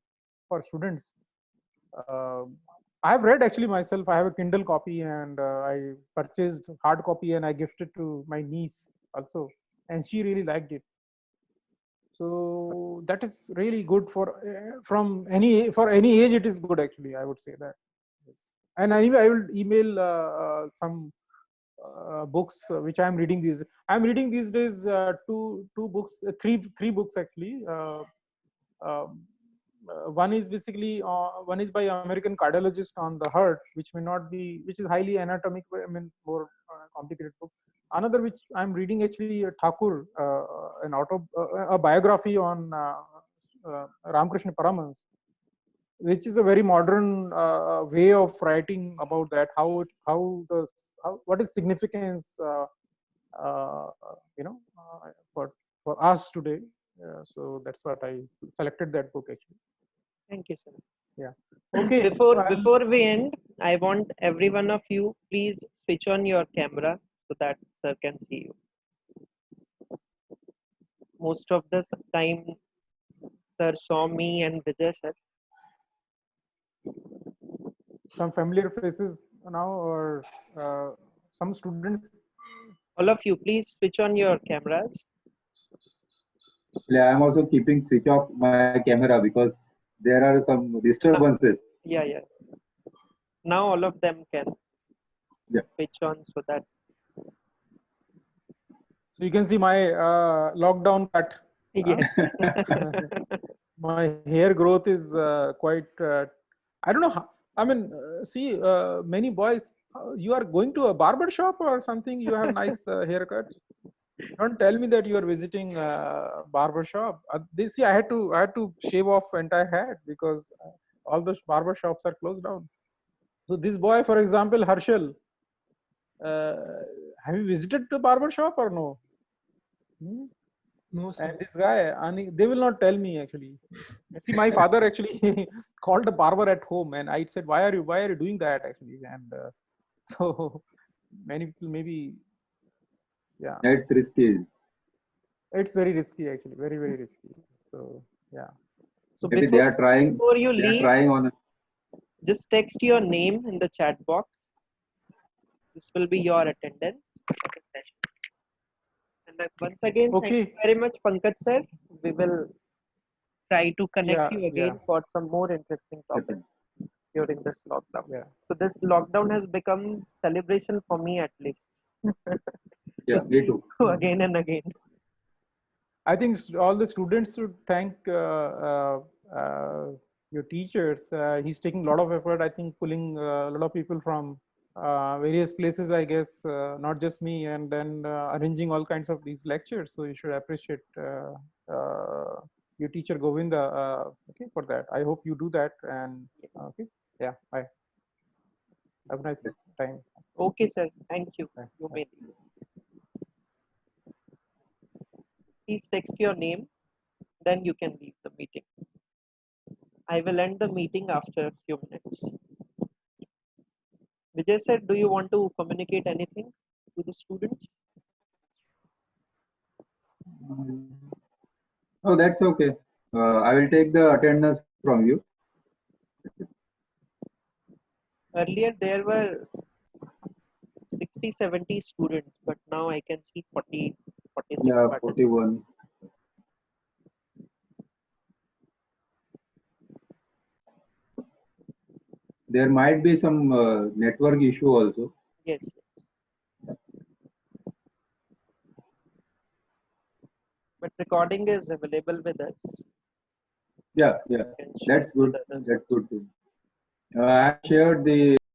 for students. Uh, I have read actually myself. I have a Kindle copy, and I purchased hard copy and I gifted to my niece also, and she really liked it. So that is really good for from any, for any age. It is good actually. I would say that. Yes. And anyway, I will email some books which I am reading these. I am reading these days two books, three books actually. Um, one is basically one is by American cardiologist on the heart, which may not be, which is highly anatomic, I mean more complicated book. Another which I'm reading actually Thakur, a biography on Ramakrishna Paramahans, which is a very modern way of writing about that. What is significance, you know, for us today. So that's what I selected that book actually. Thank you, sir. Yeah. Okay. Before we end, I want every one of you please switch on your camera so that sir can see you. Most of the time, sir saw me and Vijay sir. Some familiar faces now, or some students. All of you, please switch on your cameras. Yeah, I'm also keeping switch off my camera because there are some disturbances. Yeah. Now all of them can switch on so that. So you can see my lockdown cut. Yes. My hair growth is quite. I don't know how. I mean, see, many boys. You are going to a barber shop or something. You have nice haircut. Don't tell me that you are visiting barber shop. This year I had to shave off entire head because all the barber shops are closed down. So this boy, for example, Harshal, have you visited the barber shop or no? No, sir. And this guy, they will not tell me actually. See, my father actually called a barber at home, and I said, "Why are you doing that?" Actually, and so many people maybe, yeah. It's risky. It's very risky actually, very risky. So yeah. So Maybe they are trying. Before you leave, trying on. Just text your name in the chat box. This will be your attendance for the session. And once again, thank you very much, Pankaj sir. We will try to connect you again for some more interesting topics during this lockdown. Yeah. So this lockdown has become celebration for me at least. Yeah, me too. Again and again. I think all the students should thank your teachers. He's taking a lot of effort. I think pulling a lot of people from various places, I guess, not just me, and then arranging all kinds of these lectures. So you should appreciate your teacher Govinda, okay, for that. I hope you do that. And okay, yeah, bye. Have a nice time. Okay, sir. Thank you. Bye. You may leave. Please text your name, then you can leave the meeting. I will end the meeting after a few minutes. Vijay sir, do you want to communicate anything to the students? Oh, that's okay. I will take the attendance from you. Earlier there were 60-70 students, but now I can see 40, 46. Yeah, 41. There might be some network issue also. Yes. But recording is available with us. Yeah. That's good. That's good. I shared the